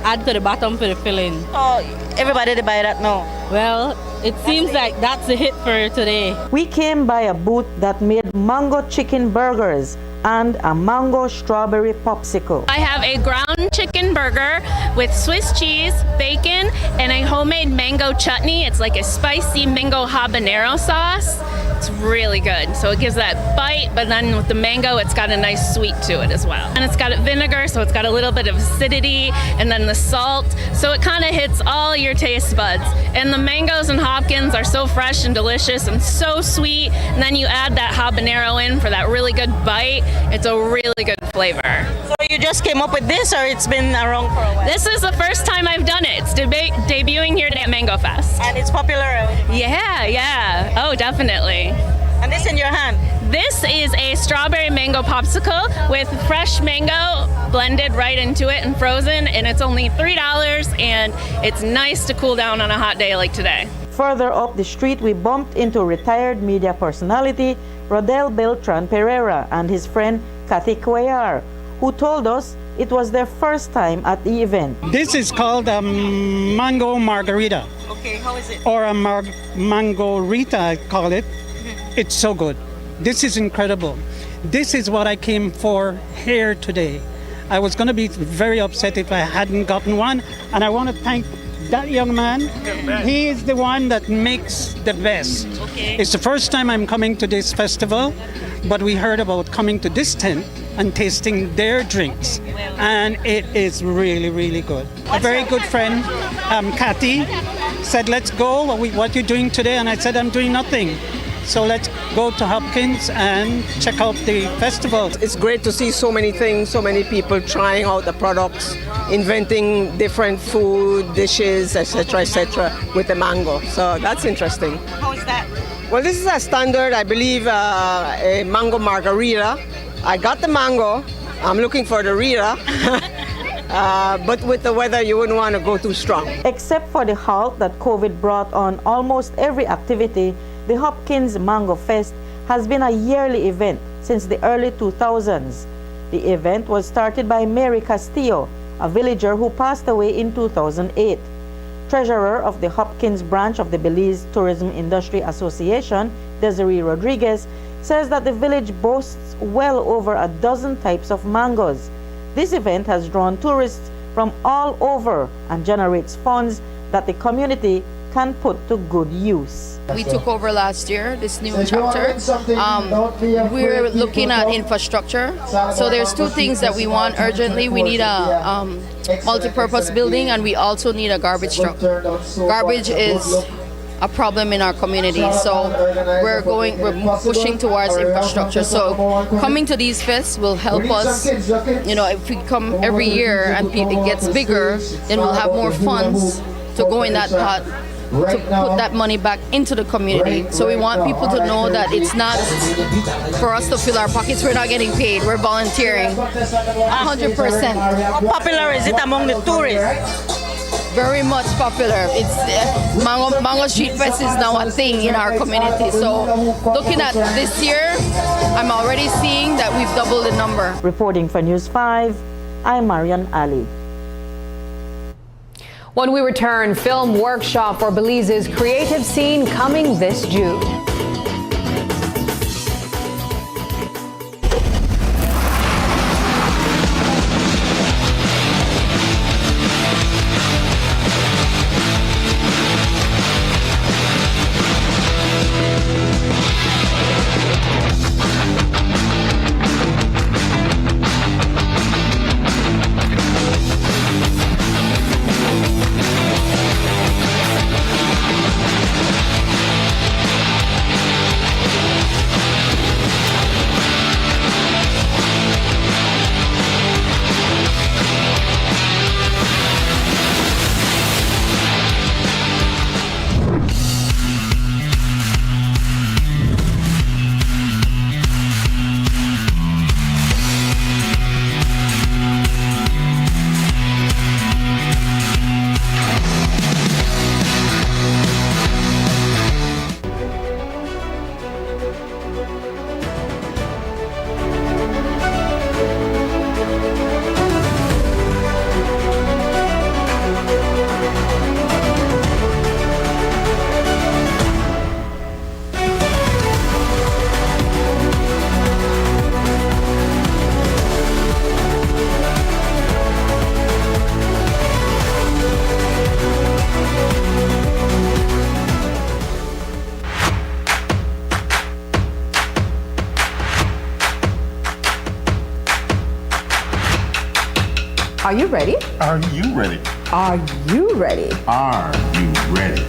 add to the bottom for the filling. Oh, everybody they buy that now. Well, it seems like that's a hit for today. We came by a booth that made mango chicken burgers and a mango strawberry popsicle. I have a ground chicken burger with Swiss cheese, bacon, and a homemade mango chutney. It's like a spicy mango habanero sauce. It's really good. So it gives that bite, but then with the mango, it's got a nice sweet to it as well. And it's got vinegar, so it's got a little bit of acidity, and then the salt. So it kind of hits all your taste buds. And the mangoes in Hopkins are so fresh and delicious and so sweet. And then you add that habanero in for that really good bite. It's a really good flavor. So you just came up with this, or it's been around for a while? This is the first time I've done it. It's debuting here at Mango Fest. And it's popular? Yeah. Oh, definitely. And this in your hand? This is a strawberry mango popsicle with fresh mango blended right into it and frozen, and it's only $3, and it's nice to cool down on a hot day like today. Further up the street, we bumped into retired media personality Rodel Beltran Pereira and his friend Kathy Cuellar, who told us it was their first time at the event. This is called a mango margarita. Okay, how is it? Or a mango rita, I call it. It's so good. This is incredible. This is what I came for here today. I was going to be very upset if I hadn't gotten one, and I want to thank that young man. He is the one that makes the best. Okay. It's the first time I'm coming to this festival, but we heard about coming to this tent and tasting their drinks, and it is really, really good. A very good friend, Kathy, said, let's go, what are you doing today? And I said, I'm doing nothing. So let's go to Hopkins and check out the festival. It's great to see so many things, so many people trying out the products, inventing different food, dishes, etc., with the mango. So that's interesting. How is that? Well, this is a standard, I believe, a mango margarita. I got the mango. I'm looking for the Rita. but with the weather, you wouldn't want to go too strong. Except for the halt that COVID brought on almost every activity, the Hopkins Mango Fest has been a yearly event since the early 2000s. The event was started by Mary Castillo, a villager who passed away in 2008. Treasurer of the Hopkins branch of the Belize Tourism Industry Association, Desiree Rodriguez, says that the village boasts well over a dozen types of mangoes. This event has drawn tourists from all over and generates funds that the community can put to good use. We took over last year, this new chapter. We're looking at infrastructure. So there's two things that we want urgently. We need a multi-purpose building, and we also need a garbage truck. Garbage is a problem in our community, so we're pushing towards infrastructure. So coming to these fests will help us. You know, if we come every year and it gets bigger, then we'll have more funds to go in that pot to put that money back into the community. So we want people to know that it's not for us to fill our pockets. We're not getting paid. We're volunteering. 100%. How popular is it among the tourists? Very much popular. It's Mango Street Fest is now a thing in our community. So looking at this year, I'm already seeing that we've doubled the number. Reporting for News 5, I'm Marian Ali. When we return, film workshop for Belize's creative scene coming this June. Are you ready? Are you ready? Are you ready? Are you ready?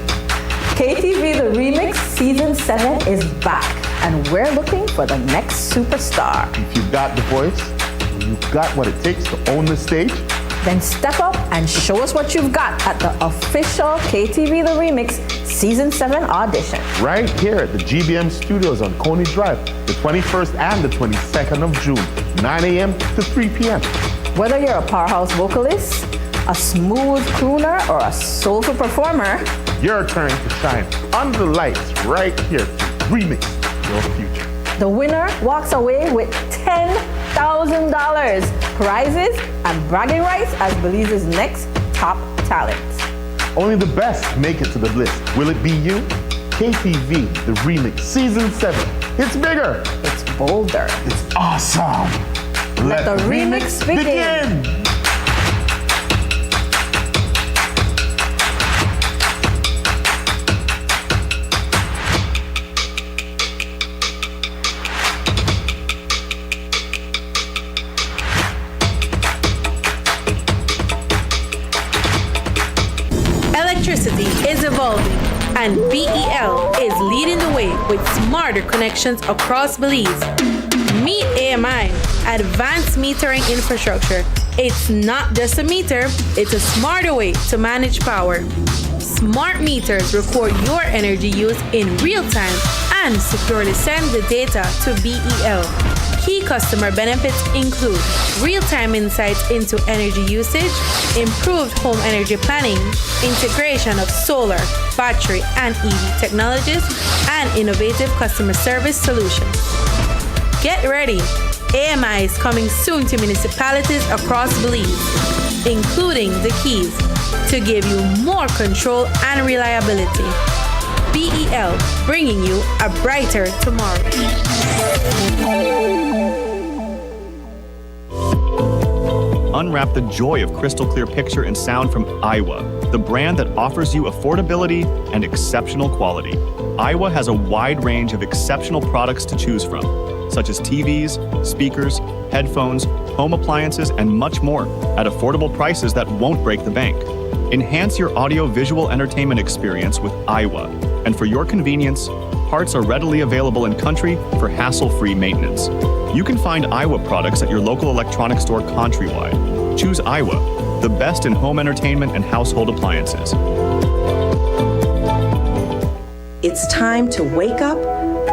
KTV The Remix Season 7 is back, and we're looking for the next superstar. If you've got the voice, you've got what it takes to own the stage, then step up and show us what you've got at the official KTV The Remix Season 7 audition. right here at the GBM Studios on Coney Drive, the 21st and the 22nd of June, 9 a.m. to 3 p.m. Whether you're a powerhouse vocalist, a smooth crooner, or a soulful performer, your turn to shine under the lights right here to remix your future. the winner walks away with $10,000, prizes, and bragging rights as Belize's next top talent. Only the best make it to the bliss. Will it be you? KTV The Remix Season 7. It's bigger. It's bolder. It's awesome. Let the remix begin. Electricity is evolving, and BEL is leading the way with smarter connections across Belize. Meet AMI, Advanced Metering Infrastructure. It's not just a meter, it's a smarter way to manage power. Smart meters record your energy use in real time and securely send the data to BEL. Key Key customer benefits include real-time insights into energy usage, improved home energy planning, integration of solar, battery, and EV technologies, and innovative customer service solutions. Get ready! AMI is coming soon to municipalities across Belize, including the Keys, to give you more control and reliability. BEL, bringing you a brighter tomorrow. Unwrap the joy of crystal clear picture and sound from Iowa, the brand that offers you affordability and exceptional quality. Iowa has a wide range of exceptional products to choose from, such as TVs, speakers, headphones, home appliances, and much more at affordable prices that won't break the bank. Enhance your audio-visual entertainment experience with Iowa, and for your convenience, parts are readily available in country for hassle-free maintenance. You can find Iowa products at your local electronics store countrywide. Choose Iowa, the best in home entertainment and household appliances. It's time to wake up,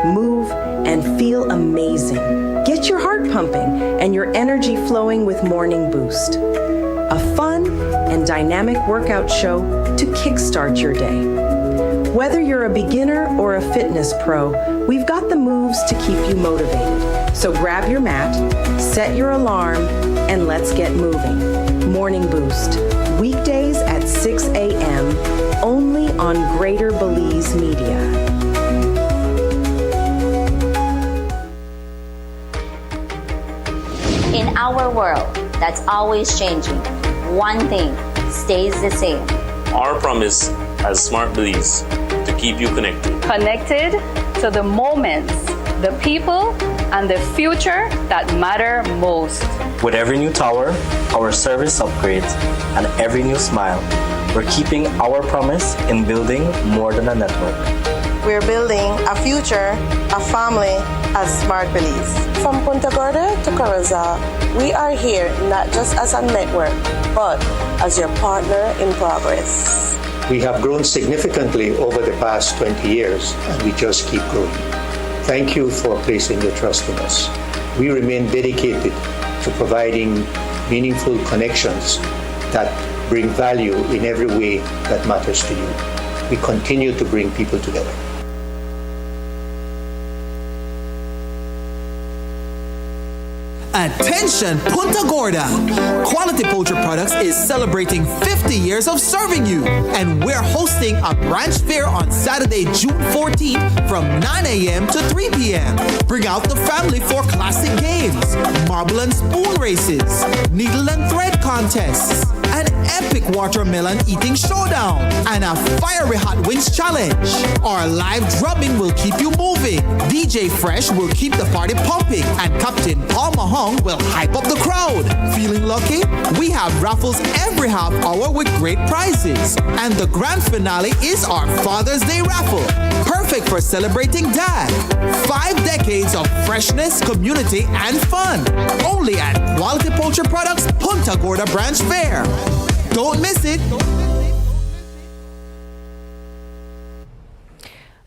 move, and feel amazing. Get your heart pumping and your energy flowing with Morning Boost, a fun and dynamic workout show to kickstart your day. Whether you're a beginner or a fitness pro, we've got the moves to keep you motivated. So grab your mat, set your alarm, and let's get moving. Morning Boost, weekdays at 6 a.m., only on Greater Belize Media. In our world that's always changing, one thing stays the same. Our promise as Smart Belize to keep you connected. Connected to the moments, the people, and the future that matter most. With every new tower, our service upgrades, and every new smile, we're keeping our promise in building more than a network. We're building a future, a family as Smart Belize. From Punta Gorda to Corozal, we are here not just as a network, but as your partner in progress. We have grown significantly over the past 20 years, and we just keep growing. Thank you for placing your trust in us. We remain dedicated to providing meaningful connections that bring value in every way that matters to you. We continue to bring people together. Attention Punta Gorda! Quality Poultry Products is celebrating 50 years of serving you, and we're hosting a branch fair on Saturday, June 14th from 9 a.m. to 3 p.m. Bring out the family for classic games, marble and spoon races, needle and thread contests, an epic watermelon eating showdown, and a fiery hot wings challenge. Our live drumming will keep you moving. DJ Fresh will keep the party pumping, and Captain Paul Mahong will hype up the crowd. Feeling lucky? We have raffles every half hour with great prizes. And the grand finale is our Father's Day raffle. Perfect for celebrating Dad. 5 decades of freshness, community, and fun. Only at Quality Poultry Products, Punta Gorda Branch Fair. Don't miss it.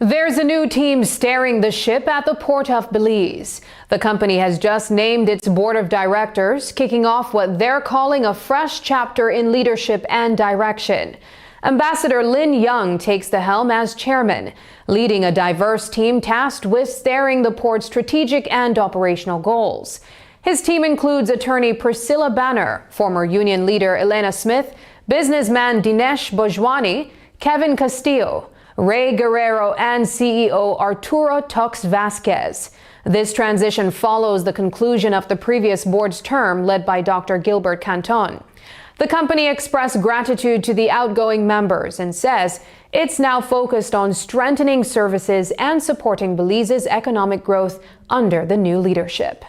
There's a new team steering the ship at the Port of Belize. The company has just named its board of directors, kicking off what they're calling a fresh chapter in leadership and direction. Ambassador Lin Young takes the helm as chairman, leading a diverse team tasked with steering the port's strategic and operational goals. His team includes attorney Priscilla Banner, former union leader Elena Smith, businessman Dinesh Bojwani, Kevin Castillo, Ray Guerrero, and CEO Arturo Tux Vasquez. This transition follows the conclusion of the previous board's term led by Dr. Gilbert Canton. The company expressed gratitude to the outgoing members and says it's now focused on strengthening services and supporting Belize's economic growth under the new leadership.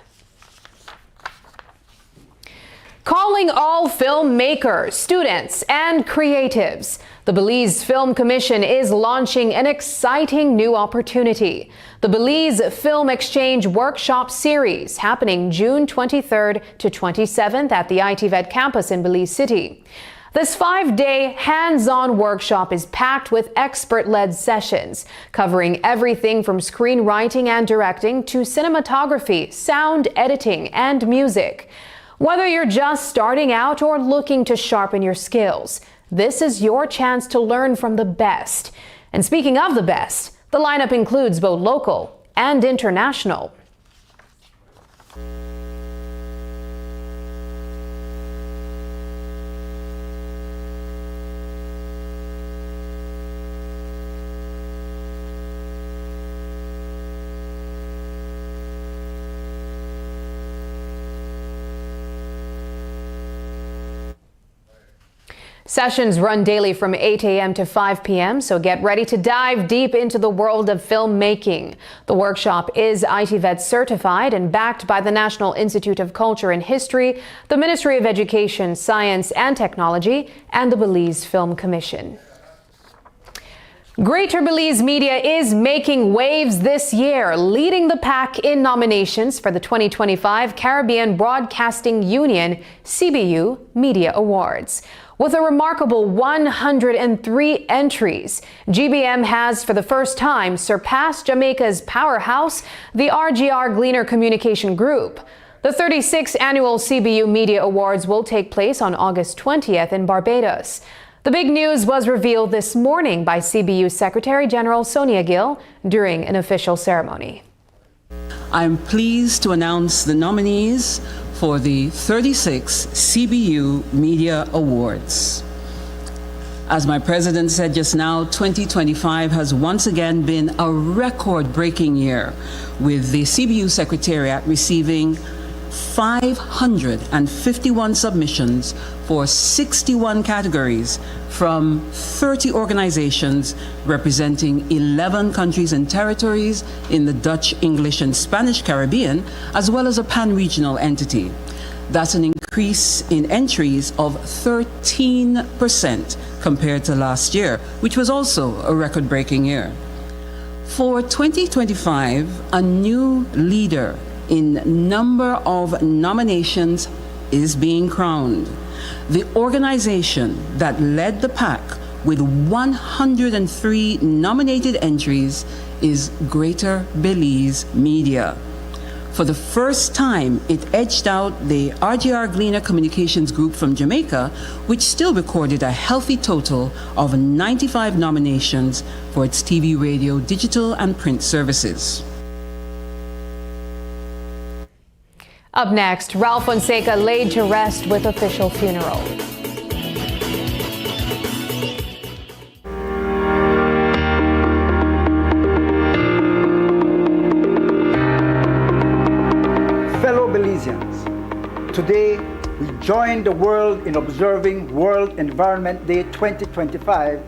Calling all filmmakers, students, and creatives. The Belize Film Commission is launching an exciting new opportunity. The Belize Film Exchange Workshop Series, happening June 23rd to 27th at the ITVET campus in Belize City. This 5-day hands-on workshop is packed with expert-led sessions covering everything from screenwriting and directing to cinematography, sound editing, and music. Whether you're just starting out or looking to sharpen your skills, this is your chance to learn from the best. And speaking of the best, the lineup includes both local and international. Sessions run daily from 8 a.m. to 5 p.m., so get ready to dive deep into the world of filmmaking. The workshop is ITVET certified and backed by the National Institute of Culture and History, the Ministry of Education, Science and Technology, and the Belize Film Commission. Greater Belize Media is making waves this year, leading the pack in nominations for the 2025 Caribbean Broadcasting Union CBU Media Awards. With a remarkable 103 entries, GBM has for the first time surpassed Jamaica's powerhouse, the RGR Gleaner Communication Group. The 36th annual CBU Media Awards will take place on August 20th in Barbados. The big news was revealed this morning by CBU Secretary General Sonia Gill during an official ceremony. I'm pleased to announce the nominees for the 36th CBU Media Awards. As my president said just now, 2025 has once again been a record-breaking year, with the CBU Secretariat receiving 551 submissions for 61 categories from 30 organizations representing 11 countries and territories in the Dutch, English, and Spanish Caribbean, as well as a pan-regional entity. That's an increase in entries of 13% compared to last year, which was also a record-breaking year. For 2025, a new leader in number of nominations is being crowned. The organization that led the pack with 103 nominated entries is Greater Belize Media. For the first time, it edged out the RGR Gleaner Communications Group from Jamaica, which still recorded a healthy total of 95 nominations for its TV, radio, digital, and print services. Up next, Ralph Fonseca laid to rest with official funeral. Fellow Belizeans, today we join the world in observing World Environment Day 2025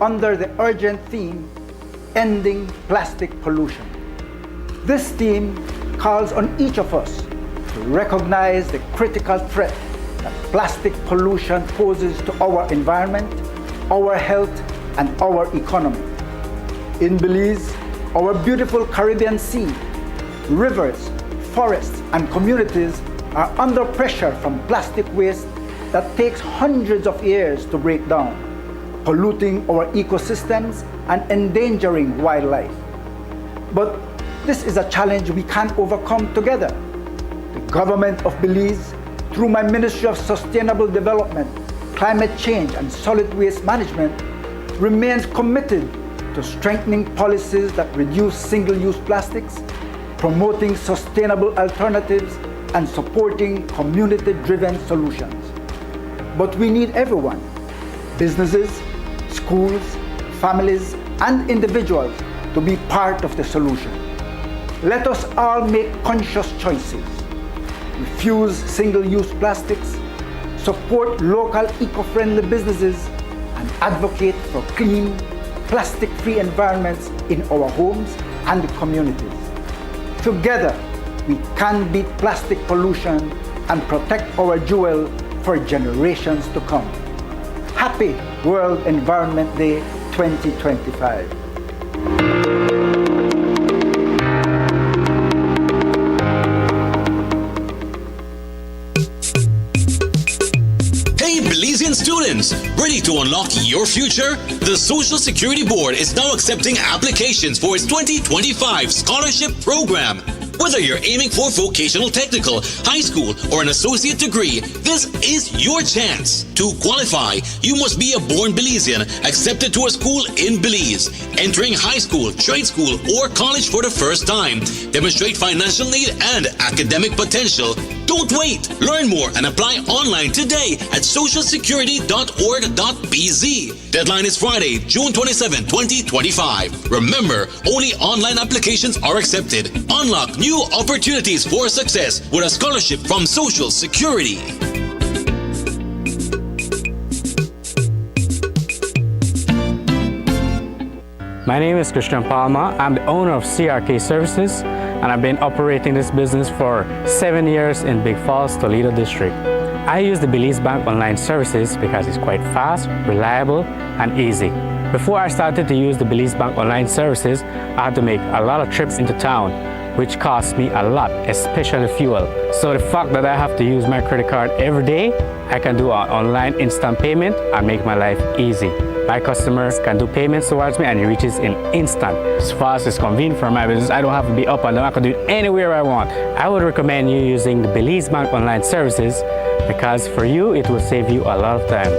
under the urgent theme, Ending Plastic Pollution. This theme calls on each of us to recognize the critical threat that plastic pollution poses to our environment, our health, and our economy. In Belize, our beautiful Caribbean Sea, rivers, forests, and communities are under pressure from plastic waste that takes hundreds of years to break down, polluting our ecosystems and endangering wildlife. But this is a challenge we can overcome together. The government of Belize, through my Ministry of Sustainable Development, Climate Change and Solid Waste Management, remains committed to strengthening policies that reduce single-use plastics, promoting sustainable alternatives, and supporting community-driven solutions. But we need everyone, businesses, schools, families, and individuals to be part of the solution. Let us all make conscious choices. Refuse single-use plastics, support local eco-friendly businesses, and advocate for clean, plastic-free environments in our homes and communities. Together, we can beat plastic pollution and protect our jewel for generations to come. Happy World Environment Day 2025. Belizean students, ready to unlock your future? The Social Security Board is now accepting applications for its 2025 scholarship program. Whether you're aiming for vocational technical, high school, or an associate degree, this is your chance. To qualify, you must be a born Belizean accepted to a school in Belize, entering high school, trade school, or college for the first time, demonstrate financial need and academic potential. Don't wait. Learn more and apply online today at socialsecurity.org.bz. Deadline is Friday, June 27, 2025. Remember, only online applications are accepted. Unlock new opportunities for success with a scholarship from Social Security. My name is Christian Palma. I'm the owner of CRK Services, and I've been operating this business for 7 years in Big Falls, Toledo District. I use the Belize Bank online services because it's quite fast, reliable, and easy. Before I started to use the Belize Bank online services, I had to make a lot of trips into town, which cost me a lot, especially fuel. So the fact that I have to use my credit card every day, I can do an online instant payment and make my life easy. My customers can do payments towards me and it reaches in instant. As fast as convenient for my business, I don't have to be up and down. I can do it anywhere I want. I would recommend you using the Belize Bank online services because for you, it will save you a lot of time.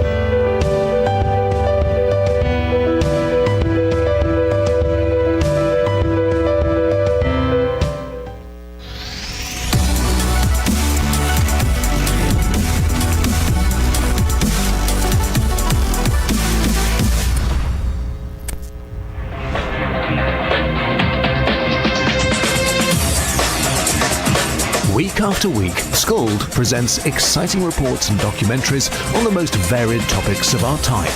Week after week, Scold presents exciting reports and documentaries on the most varied topics of our time.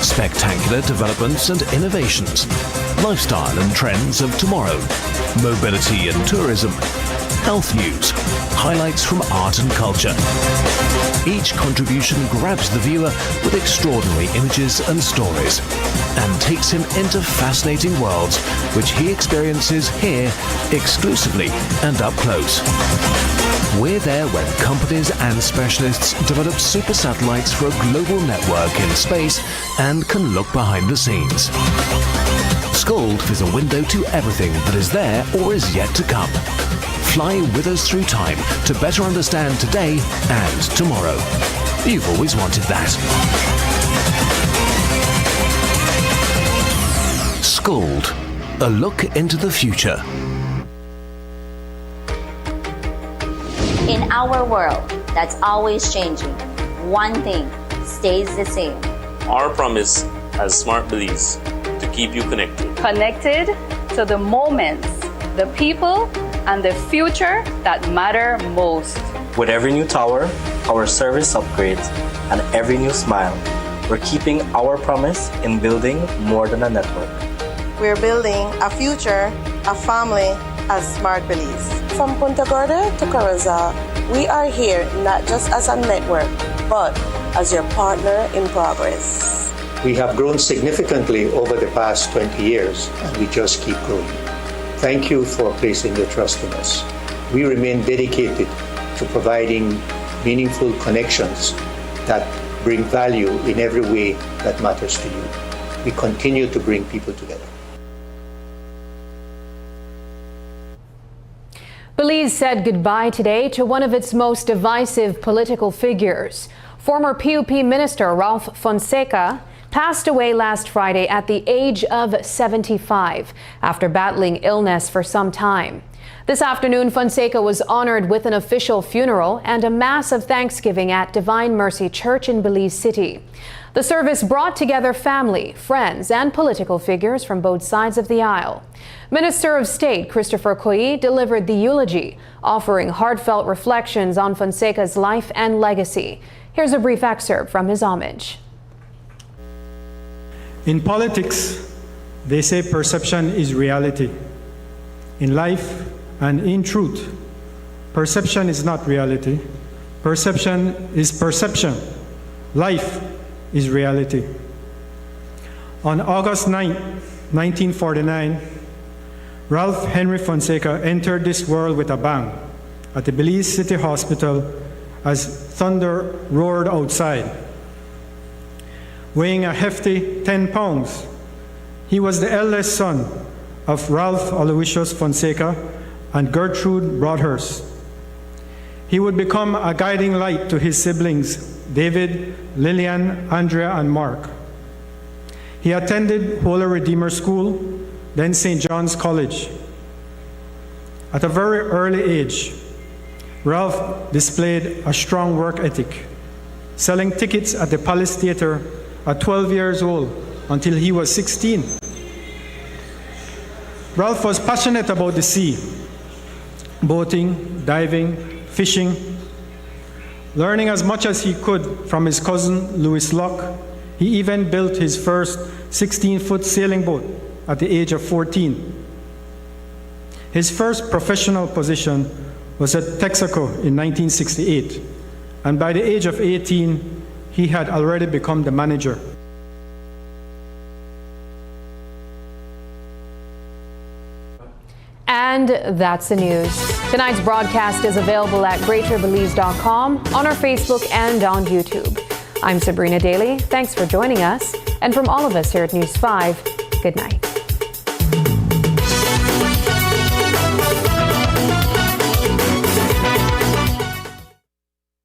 Spectacular developments and innovations, lifestyle and trends of tomorrow, mobility and tourism, health news, highlights from art and culture. Each contribution grabs the viewer with extraordinary images and stories and takes him into fascinating worlds which he experiences here exclusively and up close. We're there when companies and specialists develop super satellites for a global network in space and can look behind the scenes. Scold is a window to everything that is there or is yet to come. Fly with us through time to better understand today and tomorrow. You've always wanted that. Scold, a look into the future. In our world that's always changing, one thing stays the same. Our promise as Smart Belize to keep you connected. Connected to the moments, the people, and the future that matter most. With every new tower, our service upgrades, and every new smile, we're keeping our promise in building more than a network. We're building a future, a family as Smart Belize. From Punta Gorda to Carazal, we are here not just as a network, but as your partner in progress. We have grown significantly over the past 20 years, and we just keep growing. Thank you for placing your trust in us. We remain dedicated to providing meaningful connections that bring value in every way that matters to you. We continue to bring people together. Belize said goodbye today to one of its most divisive political figures. Former PUP Minister Ralph Fonseca passed away last Friday at the age of 75 after battling illness for some time. This afternoon, Fonseca was honored with an official funeral and a mass of thanksgiving at Divine Mercy Church in Belize City. The service brought together family, friends, and political figures from both sides of the aisle. Minister of State Christopher Koyi delivered the eulogy, offering heartfelt reflections on Fonseca's life and legacy. Here's a brief excerpt from his homage. In politics, they say perception is reality. In life and in truth, perception is not reality. Perception is perception. Life is reality. On August 9, 1949, Ralph Henry Fonseca entered this world with a bang at the Belize City Hospital as thunder roared outside. weighing a hefty 10 pounds. He was the eldest son of Ralph Aloysius Fonseca and Gertrude Broadhurst. He would become a guiding light to his siblings, David, Lillian, Andrea, and Mark. He attended Holy Redeemer School, then St. John's College. At a very early age, Ralph displayed a strong work ethic, selling tickets at the Palace Theatre at 12 years old until he was 16. Ralph was passionate about the sea, boating, diving, fishing. Learning as much as he could from his cousin Louis Locke, he even built his first 16-foot sailing boat at the age of 14. His first professional position was at Texaco in 1968, and by the age of 18, he had already become the manager. And that's the news. Tonight's broadcast is available at greaterbelize.com, on our Facebook, and on YouTube. I'm Sabrina Daly. Thanks for joining us. And from all of us here at News 5, good night.